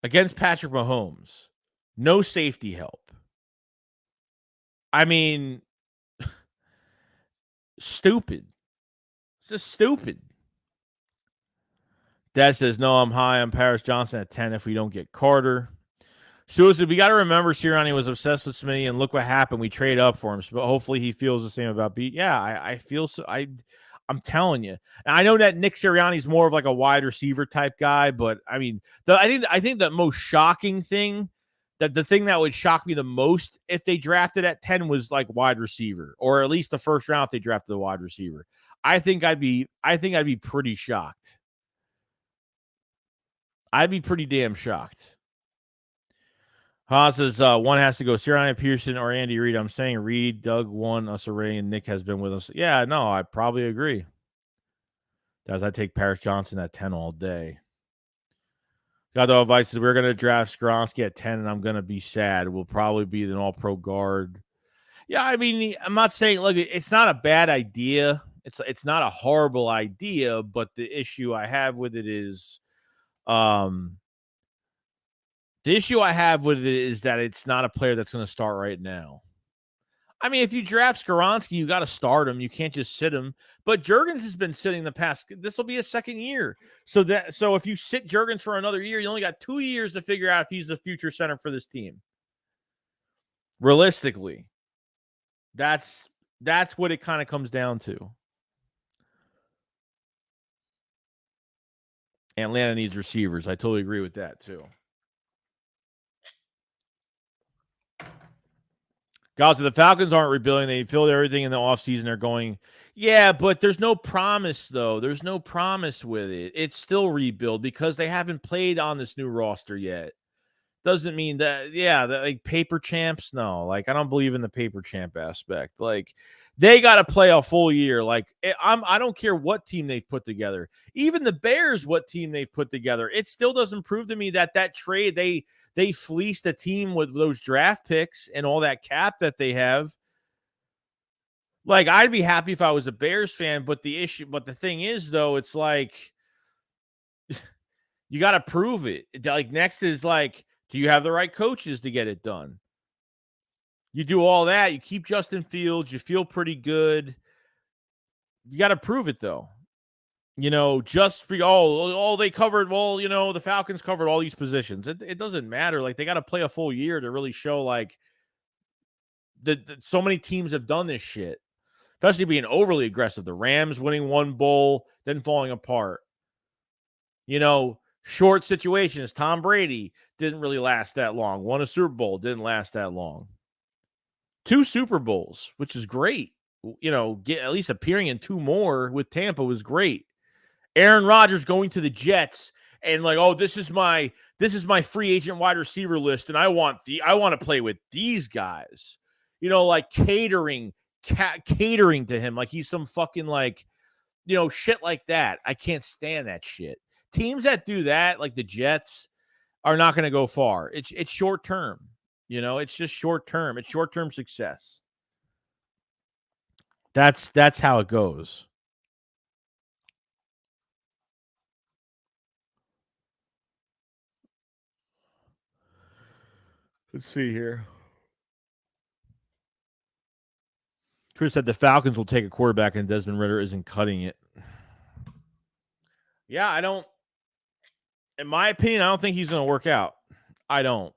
against Patrick Mahomes. No safety help. I mean, stupid. It's just stupid. Dad says, no, I'm high on Paris Johnson at 10 if we don't get Carter. Susan, we got to remember Sirianni was obsessed with Smitty, and look what happened. We trade up for him. So hopefully he feels the same about Beat. Yeah, I feel so. I'm telling you. And I know that Nick Sirianni is more of like a wide receiver type guy, but I mean, I think the most shocking thing, that the thing that would shock me the most if they drafted at 10 was like wide receiver, or at least the first round if they drafted a wide receiver. I think I'd be pretty shocked. I'd be pretty damn shocked. Haas says one has to go. Sirianni, Pearson, or Andy Reid. I'm saying Reid, Doug, one, us, Ray, and Nick has been with us. Yeah, no, I probably agree. Guys, I take Paris Johnson at 10 all day. Got the advice says we're going to draft Skoronski at 10, and I'm going to be sad. We'll probably be an all-pro guard. Yeah, I mean, I'm not saying, look, it's not a bad idea. It's not a horrible idea, but the issue I have with it is that it's not a player that's going to start right now. I mean, if you draft Skoronski, you got to start him. You can't just sit him. But Juergens has been sitting the past. This will be his second year. So if you sit Juergens for another year, you only got 2 years to figure out if he's the future center for this team. Realistically, that's what it kind of comes down to. Atlanta needs receivers. I totally agree with that too. Guys, the Falcons aren't rebuilding. They filled everything in the offseason. They're going, yeah, but there's no promise, though. There's no promise with it. It's still rebuild because they haven't played on this new roster yet. Doesn't mean that, like paper champs. No, like I don't believe in the paper champ aspect. Like they got to play a full year. Like I don't care what team they've put together. Even the Bears, what team they've put together, it still doesn't prove to me that trade they fleeced a team with those draft picks and all that cap that they have. Like I'd be happy if I was a Bears fan, but the thing is though, it's like you got to prove it. Like next is like, do you have the right coaches to get it done? You do all that. You keep Justin Fields. You feel pretty good. You got to prove it, though. You know, just for, they covered, the Falcons covered all these positions. It doesn't matter. Like, they got to play a full year to really show, like, that so many teams have done this shit, especially being overly aggressive. The Rams winning one bowl, then falling apart. You know, short situations. Tom Brady didn't really last that long. Won a Super Bowl, didn't last that long. 2 Super Bowls, which is great. You know, at least appearing in 2 more with Tampa was great. Aaron Rodgers going to the Jets and like, oh, this is my free agent wide receiver list, and I want to play with these guys. Like catering to him like he's some fucking like, shit like that. I can't stand that shit. Teams that do that, like the Jets, are not going to go far. It's short term. It's just short term. It's short term success. That's how it goes. Let's see here. Chris said the Falcons will take a quarterback and Desmond Ridder isn't cutting it. Yeah, I don't. In my opinion, I don't think he's going to work out. I don't.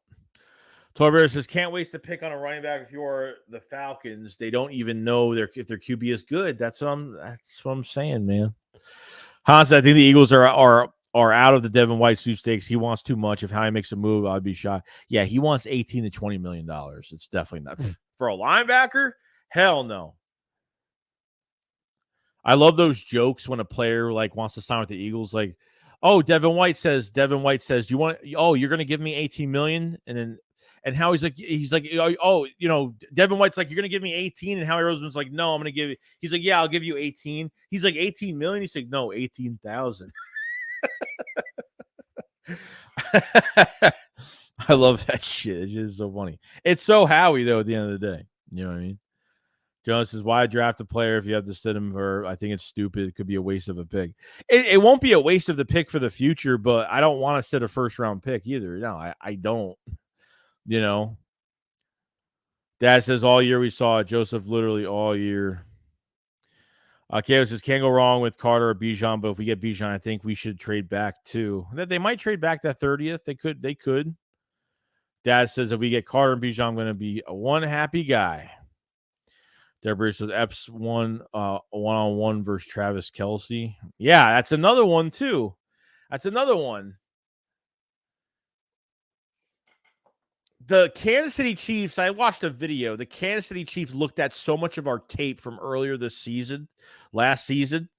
Torberto says, can't waste the pick on a running back if you are the Falcons. They don't even know if their QB is good. That's what I'm saying, man. Hans, I think the Eagles are out of the Devin White sweepstakes. He wants too much. If Howie makes a move, I'd be shocked. Yeah, he wants $18 to $20 million. It's definitely not. For a linebacker? Hell no. I love those jokes when a player like wants to sign with the Eagles, like, oh, Devin White says, you're going to give me $18 million? And Howie's like, Devin White's like, you're going to give me 18. And Howie Roseman's like, no, I'm going to give you. He's like, yeah, I'll give you 18. He's like, 18 million. He's like, no, 18,000. I love that shit. It's just so funny. It's so Howie though. At the end of the day, you know what I mean? Jones says, why draft a player if you have to sit him for? I think it's stupid. It could be a waste of a pick. It won't be a waste of the pick for the future, but I don't want to sit a first round pick either. No, I don't. Dad says all year we saw it. Joseph, literally all year. Kato says, can't go wrong with Carter or Bijan, but if we get Bijan, I think we should trade back too. They might trade back that 30th. They could. Dad says, if we get Carter and Bijan, I'm going to be one happy guy. Deborah says, Epps won one-on-one versus Travis Kelce. Yeah, that's another one too. That's another one. The Kansas City Chiefs, I watched a video. The Kansas City Chiefs looked at so much of our tape from earlier this season, last season,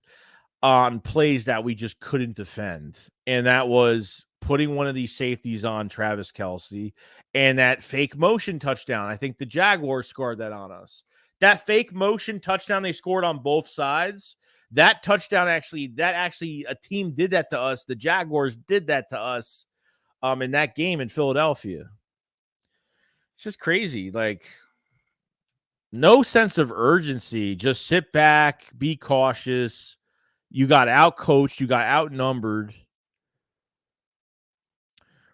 on plays that we just couldn't defend. And that was putting one of these safeties on Travis Kelce and that fake motion touchdown. I think the Jaguars scored that on us. That fake motion touchdown they scored on both sides, that touchdown actually a team did that to us. The Jaguars did that to us in that game in Philadelphia. It's just crazy. Like, no sense of urgency. Just sit back, be cautious. You got out-coached. You got outnumbered.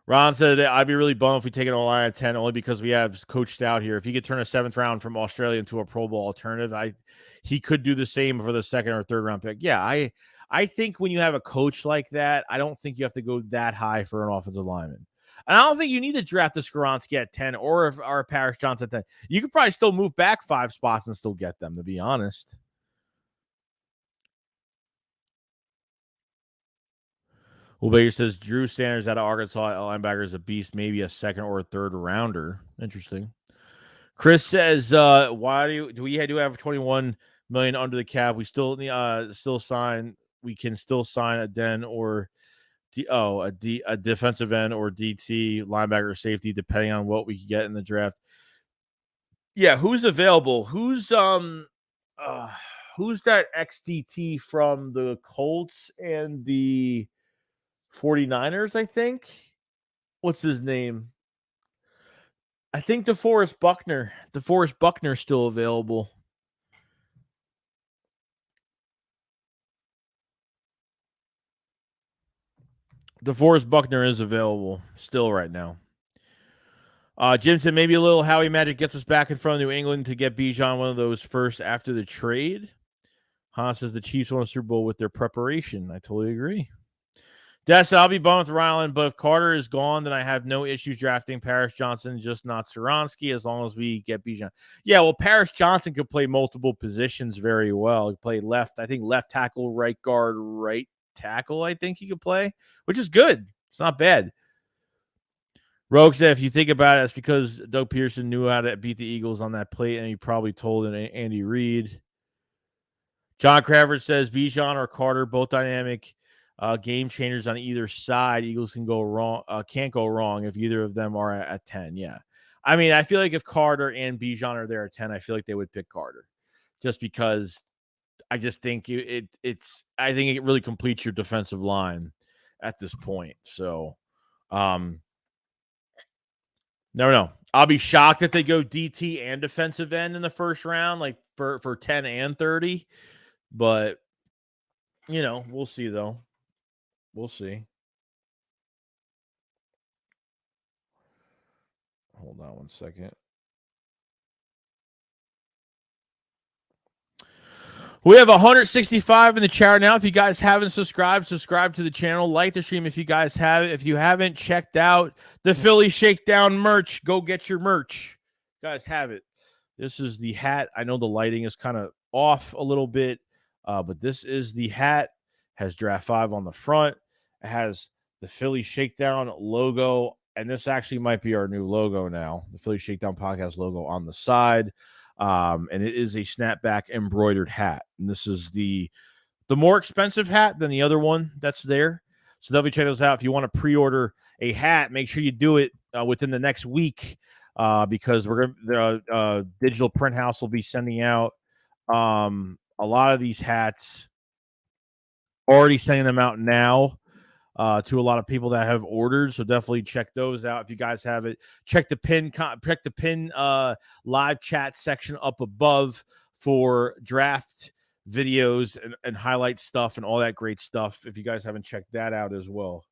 Ron said that I'd be really bummed if we take an O-line at 10 only because we have coached out here. If he could turn a 7th round from Australia into a Pro Bowl alternative, he could do the same for the 2nd or 3rd round pick. Yeah, I think when you have a coach like that, I don't think you have to go that high for an offensive lineman. And I don't think you need to draft a Skoronski at 10 or a Paris Johnson at 10. You could probably still move back 5 spots and still get them, to be honest. Well, Baker says Drew Sanders out of Arkansas linebacker is a beast, maybe a 2nd or a 3rd rounder. Interesting. Chris says, why do we have 21 million under the cap? We still sign. We can still sign a Den or a defensive end or DT, linebacker or safety, depending on what we can get in the draft. Yeah, who's available? Who's that XDT from the Colts and the 49ers, I think? What's his name? I think DeForest Buckner. DeForest Buckner's still available. DeForest Buckner is available still right now. Jim said maybe a little Howie magic gets us back in front of New England to get Bijan one of those first after the trade. Haas says the Chiefs won a Super Bowl with their preparation. I totally agree. Dad said I'll be bummed with Ryland, but if Carter is gone, then I have no issues drafting Paris Johnson, just not Skoronski, as long as we get Bijan. Yeah, well, Paris Johnson could play multiple positions very well. He could play left tackle, right guard, right tackle, I think he could play, which is good. It's not bad. Rogue said, if you think about it, it's because Doug Pearson knew how to beat the Eagles on that plate, and he probably told Andy Reid. John Crawford says Bijan or Carter, both dynamic. Game changers on either side. Eagles can go wrong. Can't go wrong if either of them are at 10. Yeah. I mean, I feel like if Carter and Bijan are there at 10, I feel like they would pick Carter, just because I just think I think it really completes your defensive line at this point. So, no. I'll be shocked if they go DT and defensive end in the first round, like for 10 and 30. But, we'll see, though. We'll see. Hold on one second. We have 165 in the chat now. If you guys haven't subscribed to the channel. Like the stream if you guys have it. If you haven't checked out the Philly Shakedown merch, go get your merch. You guys have it. This is the hat. I know the lighting is kind of off a little bit, but this is the hat. Has Draft 5 on the front. It has the Philly Shakedown logo, and this actually might be our new logo now. The Philly Shakedown Podcast logo on the side. And it is a snapback embroidered hat. And this is the more expensive hat than the other one that's there. So definitely check those out. If you want to pre-order a hat, make sure you do it within the next week because the digital print house will be sending out a lot of these hats. Already sending them out now to a lot of people that have ordered. So definitely check those out if you guys have it. Check the pin live chat section up above for draft videos and highlight stuff and all that great stuff. If you guys haven't checked that out as well.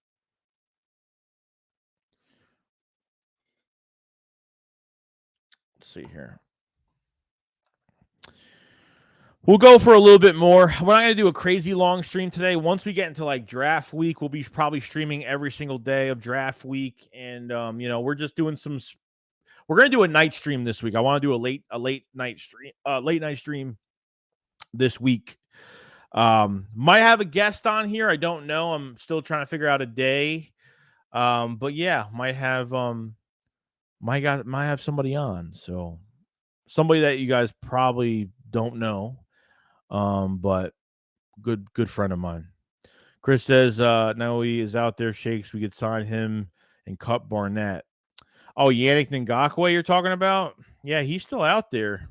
Let's see here. We'll go for a little bit more. We're not going to do a crazy long stream today. Once we get into like draft week, we'll be probably streaming every single day of draft week. And, we're just doing we're going to do a night stream this week. I want to do a late night stream this week. Might have a guest on here. I don't know. I'm still trying to figure out a day. But yeah, might have somebody on. So somebody that you guys probably don't know. But good friend of mine. Chris says now he is out there, Shakes. We could sign him and cut Barnett. Oh, Yannick Ngakoue you're talking about? Yeah, he's still out there.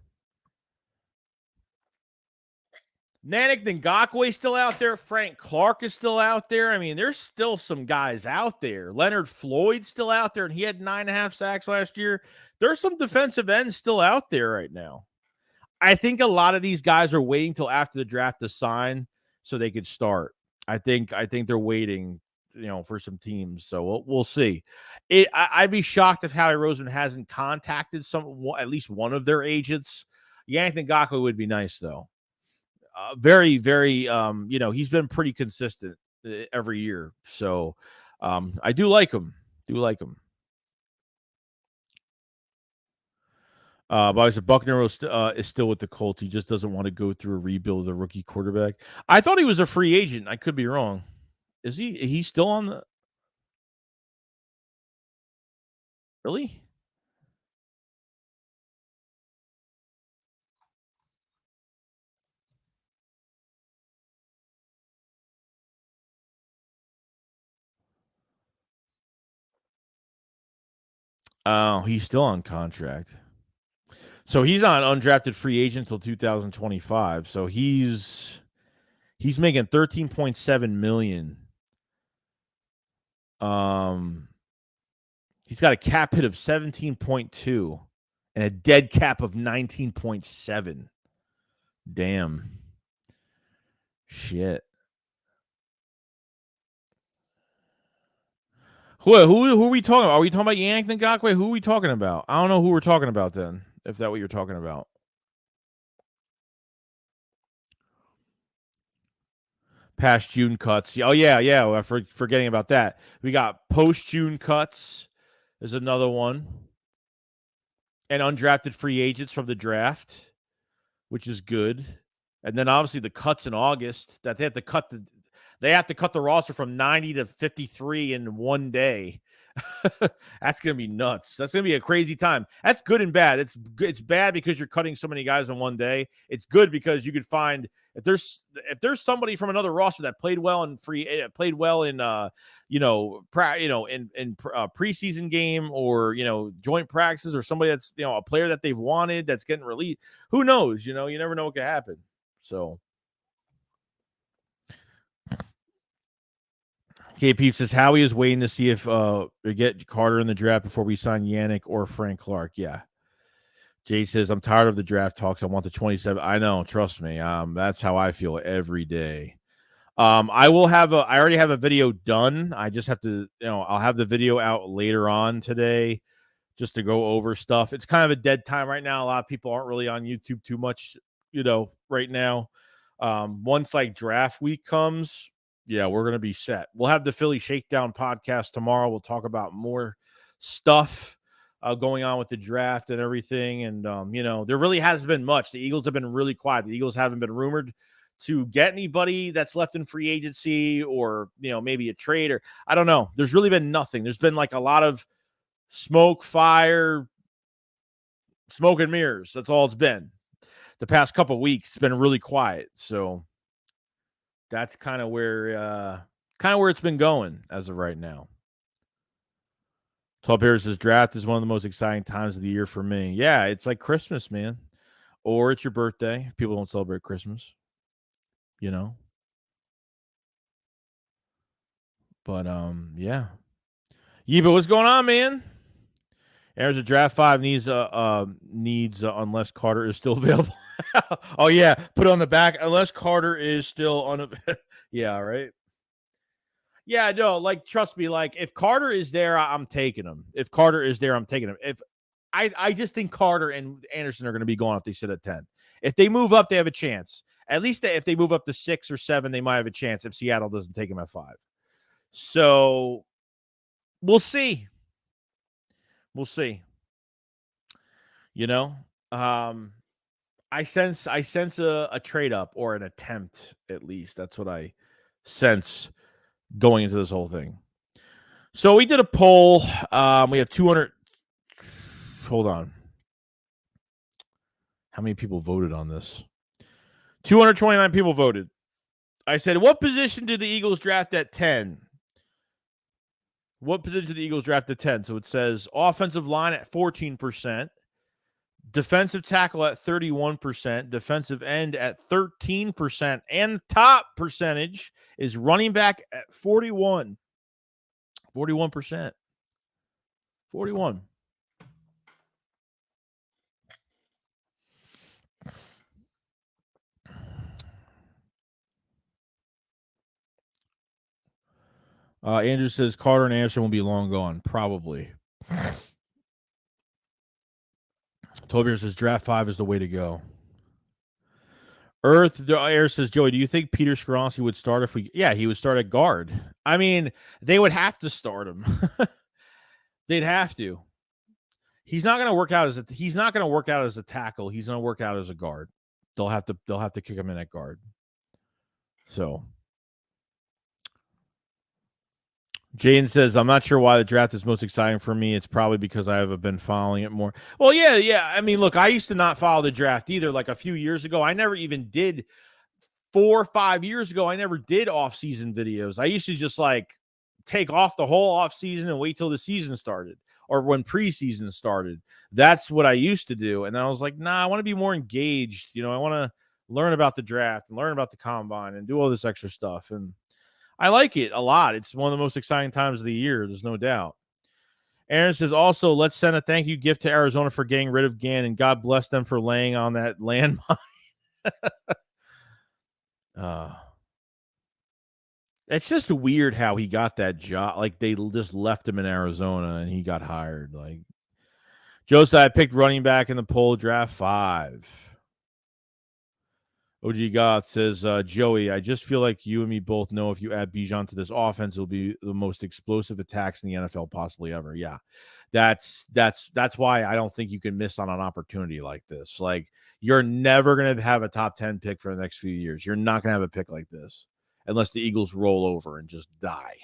Yannick Ngakoue still out there. Frank Clark is still out there. I mean, there's still some guys out there. Leonard Floyd's still out there, and he had 9.5 sacks last year. There's some defensive ends still out there right now. I think a lot of these guys are waiting till after the draft to sign so they could start. I think they're waiting, for some teams. So we'll see. I'd be shocked if Howie Roseman hasn't contacted at least one of their agents. Yannick Ngakoue would be nice though. Very, very. He's been pretty consistent every year. So I do like him. But Buckner is still with the Colts. He just doesn't want to go through a rebuild of a rookie quarterback. I thought he was a free agent. I could be wrong. Is he? He's still on the? Really? Oh, he's still on contract. So he's not an undrafted free agent until 2025. So he's making $13.7 million. He's got a cap hit of 17.2 and a dead cap of 19.7. Damn. Shit. Who are we talking about? Are we talking about Yannick Ngakoue? Who are we talking about? I don't know who we're talking about then, if that's what you're talking about. Past June cuts. Oh, yeah. I'm forgetting about that. We got post-June cuts is another one. And undrafted free agents from the draft, which is good. And then obviously the cuts in August that they have to cut the roster from 90 to 53 in one day. That's going to be nuts. That's going to be a crazy time. That's good and bad. It's bad because you're cutting so many guys in one day. It's good because you could find if there's somebody from another roster that played well in preseason game or joint practices, or somebody that's a player that they've wanted that's getting released. Who knows? You never know what could happen. So KP says Howie is waiting to see if we get Carter in the draft before we sign Yannick or Frank Clark. Yeah. Jay says, I'm tired of the draft talks. I want the 27. I know. Trust me. That's how I feel every day. I already have a video done. I just have to, I'll have the video out later on today just to go over stuff. It's kind of a dead time right now. A lot of people aren't really on YouTube too much, right now. Once like draft week comes, yeah, we're going to be set. We'll have the Philly Shakedown podcast tomorrow. We'll talk about more stuff going on with the draft and everything. And, there really hasn't been much. The Eagles have been really quiet. The Eagles haven't been rumored to get anybody that's left in free agency or, maybe a trade, or I don't know. There's really been nothing. There's been like a lot of smoke, fire, smoke and mirrors. That's all it's been. The past couple of weeks, it's been really quiet. So that's kind of where it's been going as of right now. Tall Bear says draft is one of the most exciting times of the year for me. Yeah, it's like Christmas, man. Or it's your birthday if people don't celebrate Christmas. But yeah. Yeah, but what's going on, man? There's a draft 5 needs unless Carter is still available. Oh yeah, put on the back unless Carter is still unavailable. Yeah, right. Yeah, no, like trust me, like if Carter is there, I'm taking him. If Carter is there, I'm taking him. If I just think Carter and Anderson are going to be gone if they sit at 10. If they move up, they have a chance. At least if they move up to 6 or 7, they might have a chance if Seattle doesn't take him at 5. So we'll see. We'll see. I sense a trade up or an attempt, at least. That's what I sense going into this whole thing. So we did a poll. We have 200. Hold on. How many people voted on this? 229 people voted. I said, what position did the Eagles draft at 10? What position did the Eagles draft at 10? So it says offensive line at 14%, defensive tackle at 31%, defensive end at 13%, and the top percentage is running back at 41%. 41. Andrew says Carter and Anderson will be long gone. Probably. Tobias says draft 5 is the way to go. Earth Air says, Joey, do you think Peter Skoronski would start if we? Yeah, he would start at guard. I mean, they would have to start him. They'd have to. He's not going to work out as a tackle. He's going to work out as a guard. They'll have to kick him in at guard. So Jane says, I'm not sure why the draft is most exciting for me. It's probably because I have been following it more. Well, yeah. I mean, look, I used to not follow the draft either. Like a few years ago, I never even did 4 or 5 years ago. I never did off-season videos. I used to just like take off the whole off-season and wait till the season started or when preseason started. That's what I used to do. And then I was like, nah, I want to be more engaged. I want to learn about the draft and learn about the combine and do all this extra stuff. And I like it a lot. It's one of the most exciting times of the year. There's no doubt. Aaron says, also, let's send a thank you gift to Arizona for getting rid of Gannon. God bless them for laying on that landmine. It's just weird how he got that job. Like, they just left him in Arizona and he got hired. Like, Josiah, I picked running back in the poll, draft 5. OG Goth says, Joey, I just feel like you and me both know if you add Bijan to this offense, it'll be the most explosive attacks in the NFL possibly ever. Yeah, that's why I don't think you can miss on an opportunity like this. Like, you're never going to have a top 10 pick for the next few years. You're not going to have a pick like this unless the Eagles roll over and just die.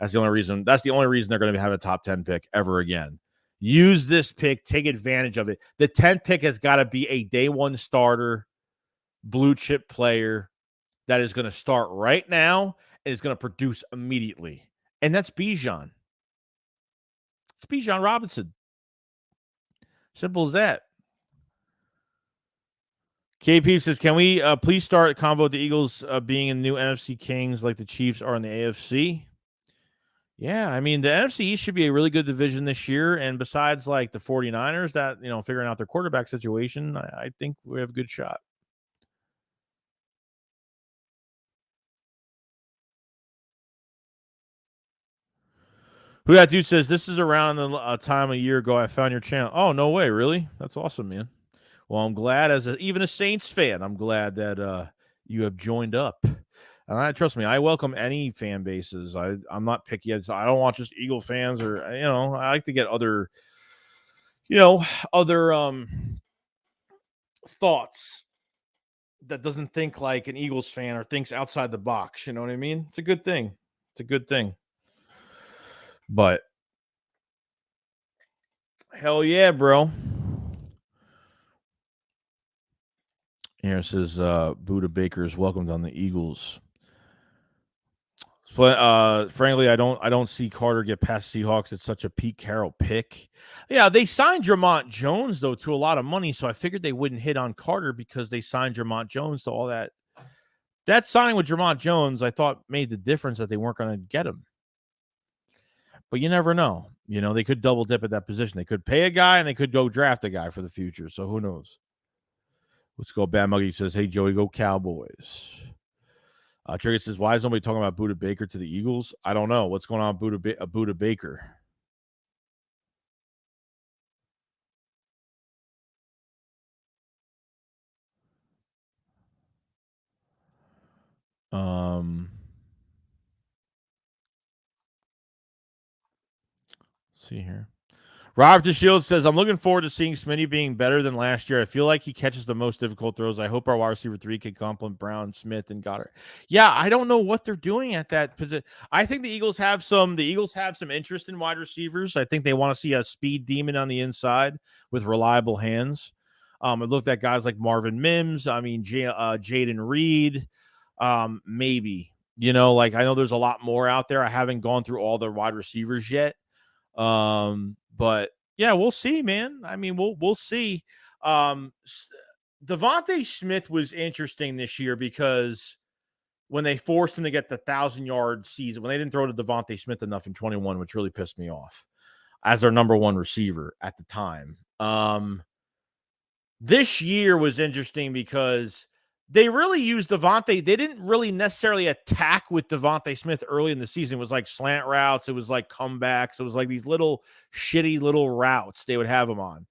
That's the only reason they're going to have a top 10 pick ever again. Use this pick, take advantage of it. The 10th pick has got to be a day one starter, blue chip player that is going to start right now and is going to produce immediately. And that's Bijan. It's Bijan Robinson. Simple as that. KP says, can we please start a convo with the Eagles being in the new NFC Kings like the Chiefs are in the AFC? Yeah, I mean, the NFC East should be a really good division this year. And besides, like, the 49ers that, figuring out their quarterback situation, I think we have a good shot. Who that dude says, this is around the time a year ago I found your channel. Oh, no way, really? That's awesome, man. Well, I'm glad, even a Saints fan, I'm glad that you have joined up. And trust me, I welcome any fan bases. I'm not picky. I don't want just Eagle fans or, I like to get other, thoughts that doesn't think like an Eagles fan or thinks outside the box. You know what I mean? It's a good thing. It's a good thing. But hell yeah, bro. Here it says Buda Baker is welcomed on the Eagles. But frankly, I don't see Carter get past Seahawks. It's such a Pete Carroll pick. Yeah, they signed Jermont Jones though to a lot of money, so I figured they wouldn't hit on Carter because they signed Jermont Jones to all that. That signing with Jermont Jones, I thought made the difference that they weren't going to get him. But you never know. They could double dip at that position. They could pay a guy and they could go draft a guy for the future. So who knows? Let's go. Bad Muggy says, hey, Joey, go Cowboys. Trigger says, why is nobody talking about Buda Baker to the Eagles? I don't know. What's going on with Buda Baker? See here. Robert DeShields says, I'm looking forward to seeing Smitty being better than last year. I feel like he catches the most difficult throws. I hope our wide receiver 3 can complement Brown, Smith, and Goddard. Yeah, I don't know what they're doing at that position. I think the Eagles have some interest in wide receivers. I think they want to see a speed demon on the inside with reliable hands. I looked at guys like Marvin Mims. I mean, Jaden Reed, maybe. I know there's a lot more out there. I haven't gone through all the wide receivers yet. But yeah, we'll see, man. I mean, we'll see. Devontae Smith was interesting this year because when they forced him to get the 1,000-yard season, when they didn't throw to Devontae Smith enough in 21, which really pissed me off as their number one receiver at the time. This year was interesting because they really used Devontae. They didn't really necessarily attack with Devontae Smith early in the season. It was like slant routes. It was like comebacks. It was like these little shitty little routes they would have him on.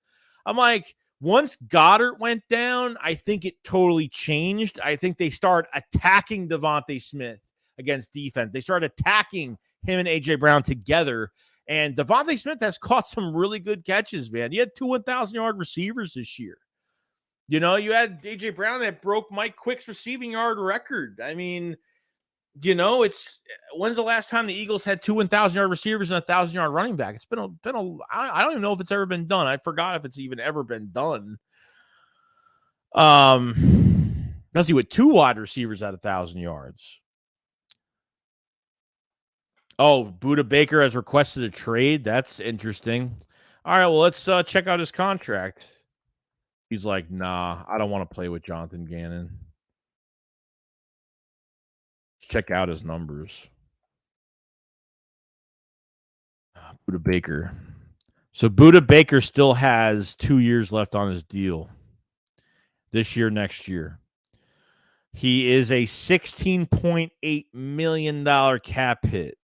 I'm like, once Goddard went down, I think it totally changed. I think they started attacking Devontae Smith against defense. They started attacking him and A.J. Brown together. And Devontae Smith has caught some really good catches, man. You had 2 1,000-yard receivers this year. You had A.J. Brown that broke Mike Quick's receiving yard record. I mean, when's the last time the Eagles had 2 1,000-yard receivers and a 1,000-yard running back? It's been I don't even know if it's ever been done. I forgot if it's even ever been done. Let's see, with 2 wide receivers at 1,000 yards. Oh, Buda Baker has requested a trade. That's interesting. All right, well, let's check out his contract. He's like, nah, I don't want to play with Jonathan Gannon. Check out his numbers. Buda Baker. So Buda Baker still has 2 years left on his deal. This year, next year. He is a $16.8 million cap hit.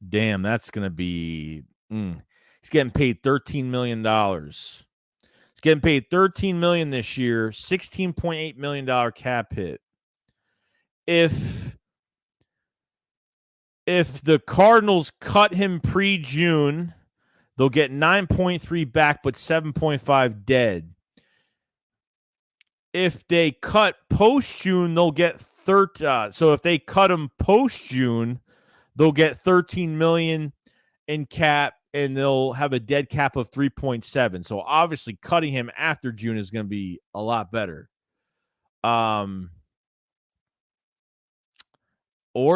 Damn, that's going to be... He's getting paid $13 million. He's getting paid $13 million this year, $16.8 million cap hit. If the Cardinals cut him pre-June, they'll get 9.3 back, but 7.5 dead. If they cut post-June, they'll get 30. So if they cut him post-June, they'll get $13 million in cap, and they'll have a dead cap of 3.7. So obviously cutting him after June is going to be a lot better. Or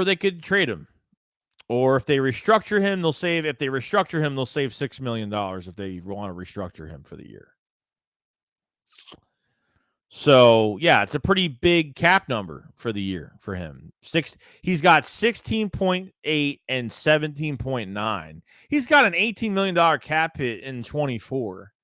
they could trade him. Or if they restructure him, they'll save $6 million if they want to restructure him for the year. So, yeah, it's a pretty big cap number for the year for him. He's got 16.8 and 17.9. He's got an $18 million cap hit in 24.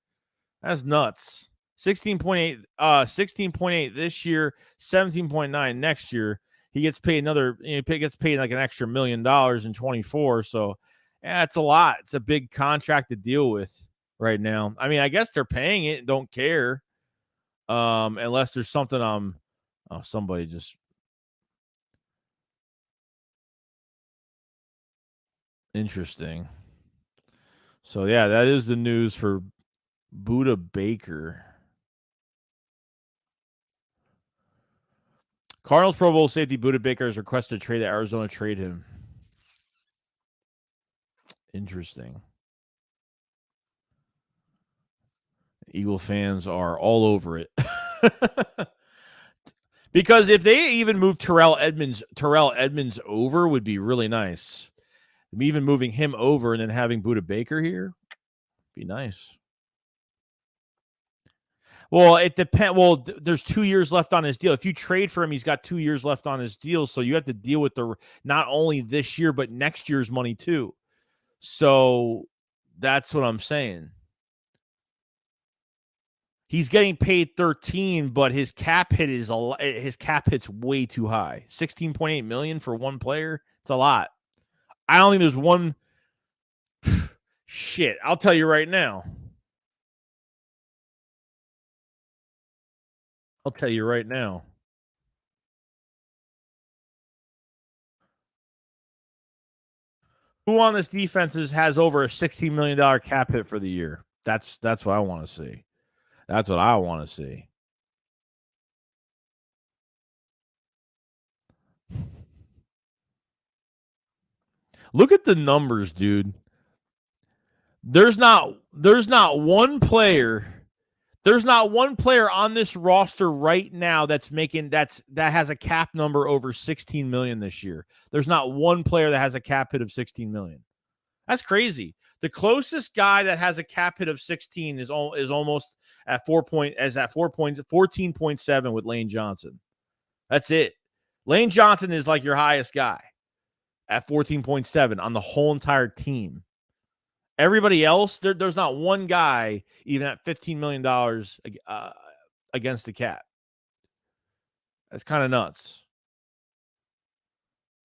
That's nuts. 16.8 this year, 17.9 next year. He gets paid gets paid like an extra $1 million in 24. So, yeah, it's a lot. It's a big contract to deal with right now. I mean, I guess they're paying it and don't care. Unless there's something somebody just interesting. So yeah, that is the news for Budda Baker. Cardinals Pro Bowl safety Budda Baker has requested a trade that Arizona trade him. Interesting. Eagle fans are all over it. Because if they even move Terrell Edmonds over would be really nice. Even moving him over and then having Budda Baker here be nice. Well, it depends. Well, there's 2 years left on his deal. If you trade for him, he's got 2 years left on his deal. So you have to deal with not only this year, but next year's money too. So that's what I'm saying. He's getting paid 13, but his cap hit's way too high. 16.8 million for one player. It's a lot. I don't think there's one. Shit, I'll tell you right now. Who on this defense has over a $16 million cap hit for the year? That's what I want to see. That's what I want to see. Look at the numbers, dude. There's not one player on this roster right now that has a cap number over 16 million this year. There's not one player that has a cap hit of 16 million. That's crazy. The closest guy that has a cap hit of 16 is almost at 14.7 with Lane Johnson. That's it. Lane Johnson is like your highest guy at 14.7 on the whole entire team. Everybody else, there's not one guy even at $15 million against the cap. That's kind of nuts.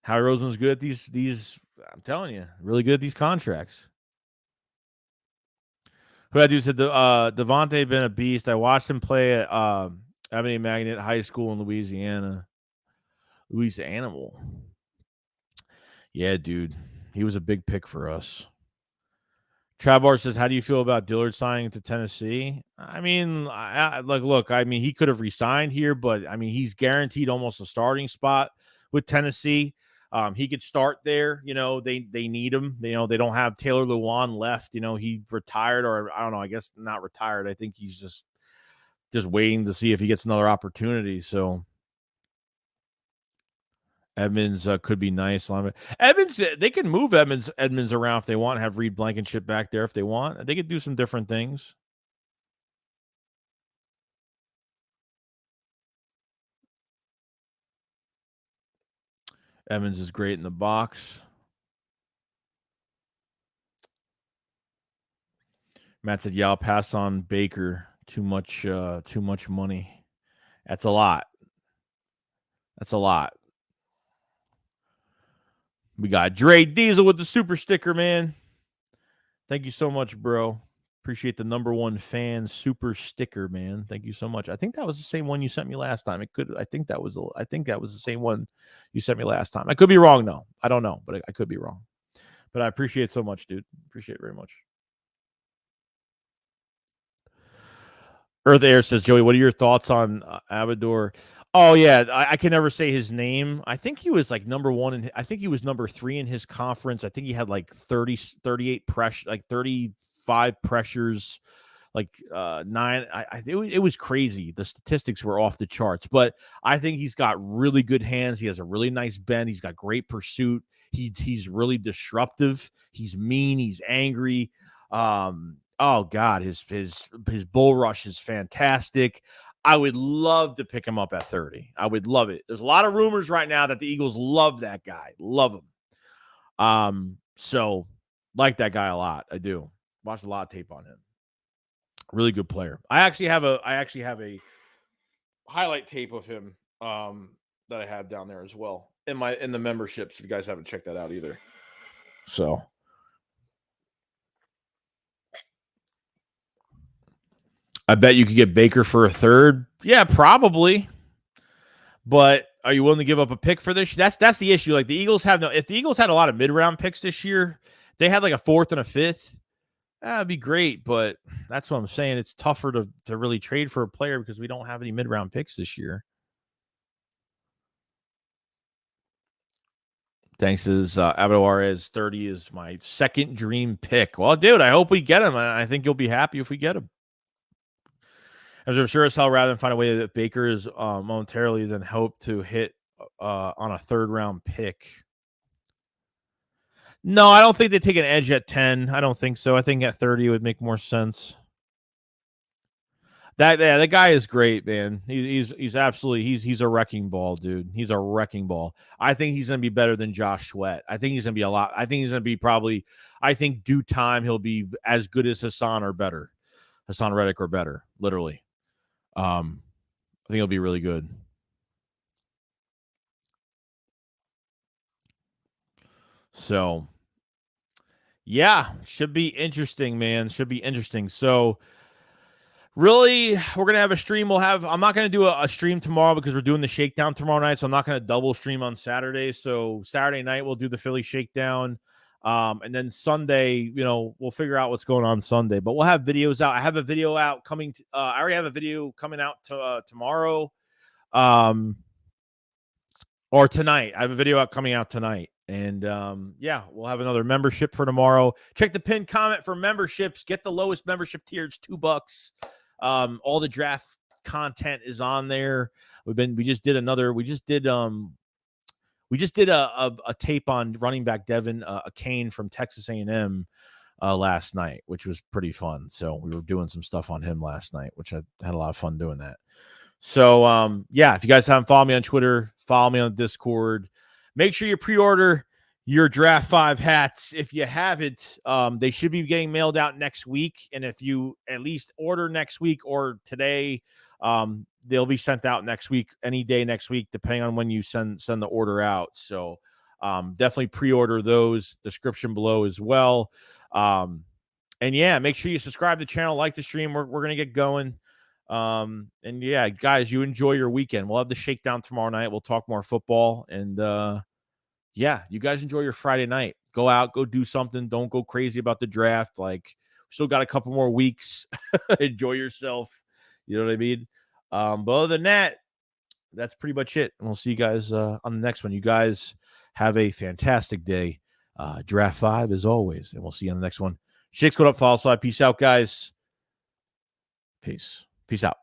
Howie Roseman's good at these. I'm telling you, really good at these contracts. Who I do said Devontae been a beast. I watched him play at Ebony Magnet High School in Louisiana. Yeah, dude, he was a big pick for us. Trabar says, how do you feel about Dillard signing to Tennessee? I mean, he could have resigned here, but I mean, he's guaranteed almost a starting spot with Tennessee. He could start there. You know, they need him. You know, they don't have Taylor Lewan left. You know, he retired, or I don't know. I guess not retired. I think he's just waiting to see if he gets another opportunity. So Edmonds could be nice. Edmonds, they can move Edmonds around if they want. Have Reed Blankenship back there if they want. They could do some different things. Edmonds is great in the box. Matt said, "Yeah, I'll pass on Baker. Too much money. That's a lot. We got Dre Diesel with the super sticker, man. Thank you so much, bro. Appreciate the #1 fan super sticker, man. Thank you so much. I think that was the same one you sent me last time. I think that was the same one you sent me last time. I could be wrong, though. I don't know, but I could be wrong. But I appreciate it so much, dude. Appreciate it very much. Earth Air says, Joey, what are your thoughts on Abador? Oh yeah, I can never say his name. I think he was like number one, and I think he was number 3 in his conference. I think he had like 38 pressure, like 35 pressures, like 9. It was crazy. The statistics were off the charts, but I think he's got really good hands. He has a really nice bend. He's got great pursuit. He's really disruptive. He's mean. He's angry. Oh God, his bull rush is fantastic. I would love to pick him up at 30. I would love it. There's a lot of rumors right now that the Eagles love that guy. Love him. So like that guy a lot. I do. Watched a lot of tape on him. Really good player. I actually have a highlight tape of him that I have down there as well in the memberships. If you guys haven't checked that out either. So I bet you could get Baker for a third. Yeah, probably. But are you willing to give up a pick for this? That's the issue. Like the Eagles have if the Eagles had a lot of mid-round picks this year, they had like a 4th and a 5th. That'd be great, but that's what I'm saying. It's tougher to really trade for a player because we don't have any mid-round picks this year. Thanks to this, Abelarez 30 is my second dream pick. Well, dude, I hope we get him. I think you'll be happy if we get him. As I'm sure as hell, rather than find a way that Baker is momentarily, than hope to hit on a 3rd-round pick. No, I don't think they take an edge at 10. I don't think so. I think at 30 it would make more sense. That guy is great, man. He's absolutely he's a wrecking ball, dude. He's a wrecking ball. I think he's gonna be better than Josh Sweat. I think he's gonna be a lot. I think he's gonna be probably. I think due time he'll be as good as Hassan or better, Hassan Reddick or better. Literally, I think he'll be really good. So, yeah, should be interesting, man. Should be interesting. So. Really, we're going to have a stream. I'm not going to do a stream tomorrow because we're doing the Shakedown tomorrow night. So I'm not going to double stream on Saturday. So Saturday night, we'll do the Philly Shakedown. And then Sunday, we'll figure out what's going on Sunday. But we'll have videos out. I have a video out coming. I already have a video coming out tomorrow. Or tonight. I have a video out coming out tonight. And we'll have another membership for tomorrow. Check the pinned comment for memberships. Get the lowest membership tier. It's $2. All the draft content is on there. We just did a tape on running back Devin Kane from Texas A&M last night, which was pretty fun. So we were doing some stuff on him last night, which I had a lot of fun doing that. So if you guys haven't followed me on Twitter, follow me on Discord. Make sure you pre-order your Draft 5 hats. If you haven't, they should be getting mailed out next week. And if you at least order next week or today, they'll be sent out next week, any day next week, depending on when you send the order out. So definitely pre-order those. Description below as well. Make sure you subscribe to the channel, like the stream. We're going to get going. Guys, you enjoy your weekend. We'll have the Shakedown tomorrow night. We'll talk more football. And you guys enjoy your Friday night. Go out, go do something. Don't go crazy about the draft. Like, we still got a couple more weeks. Enjoy yourself. You know what I mean? But other than that, that's pretty much it. And we'll see you guys on the next one. You guys have a fantastic day. Draft 5 as always. And we'll see you on the next one. SHAKESQUAD up, follow slide. Peace out, guys. Peace out.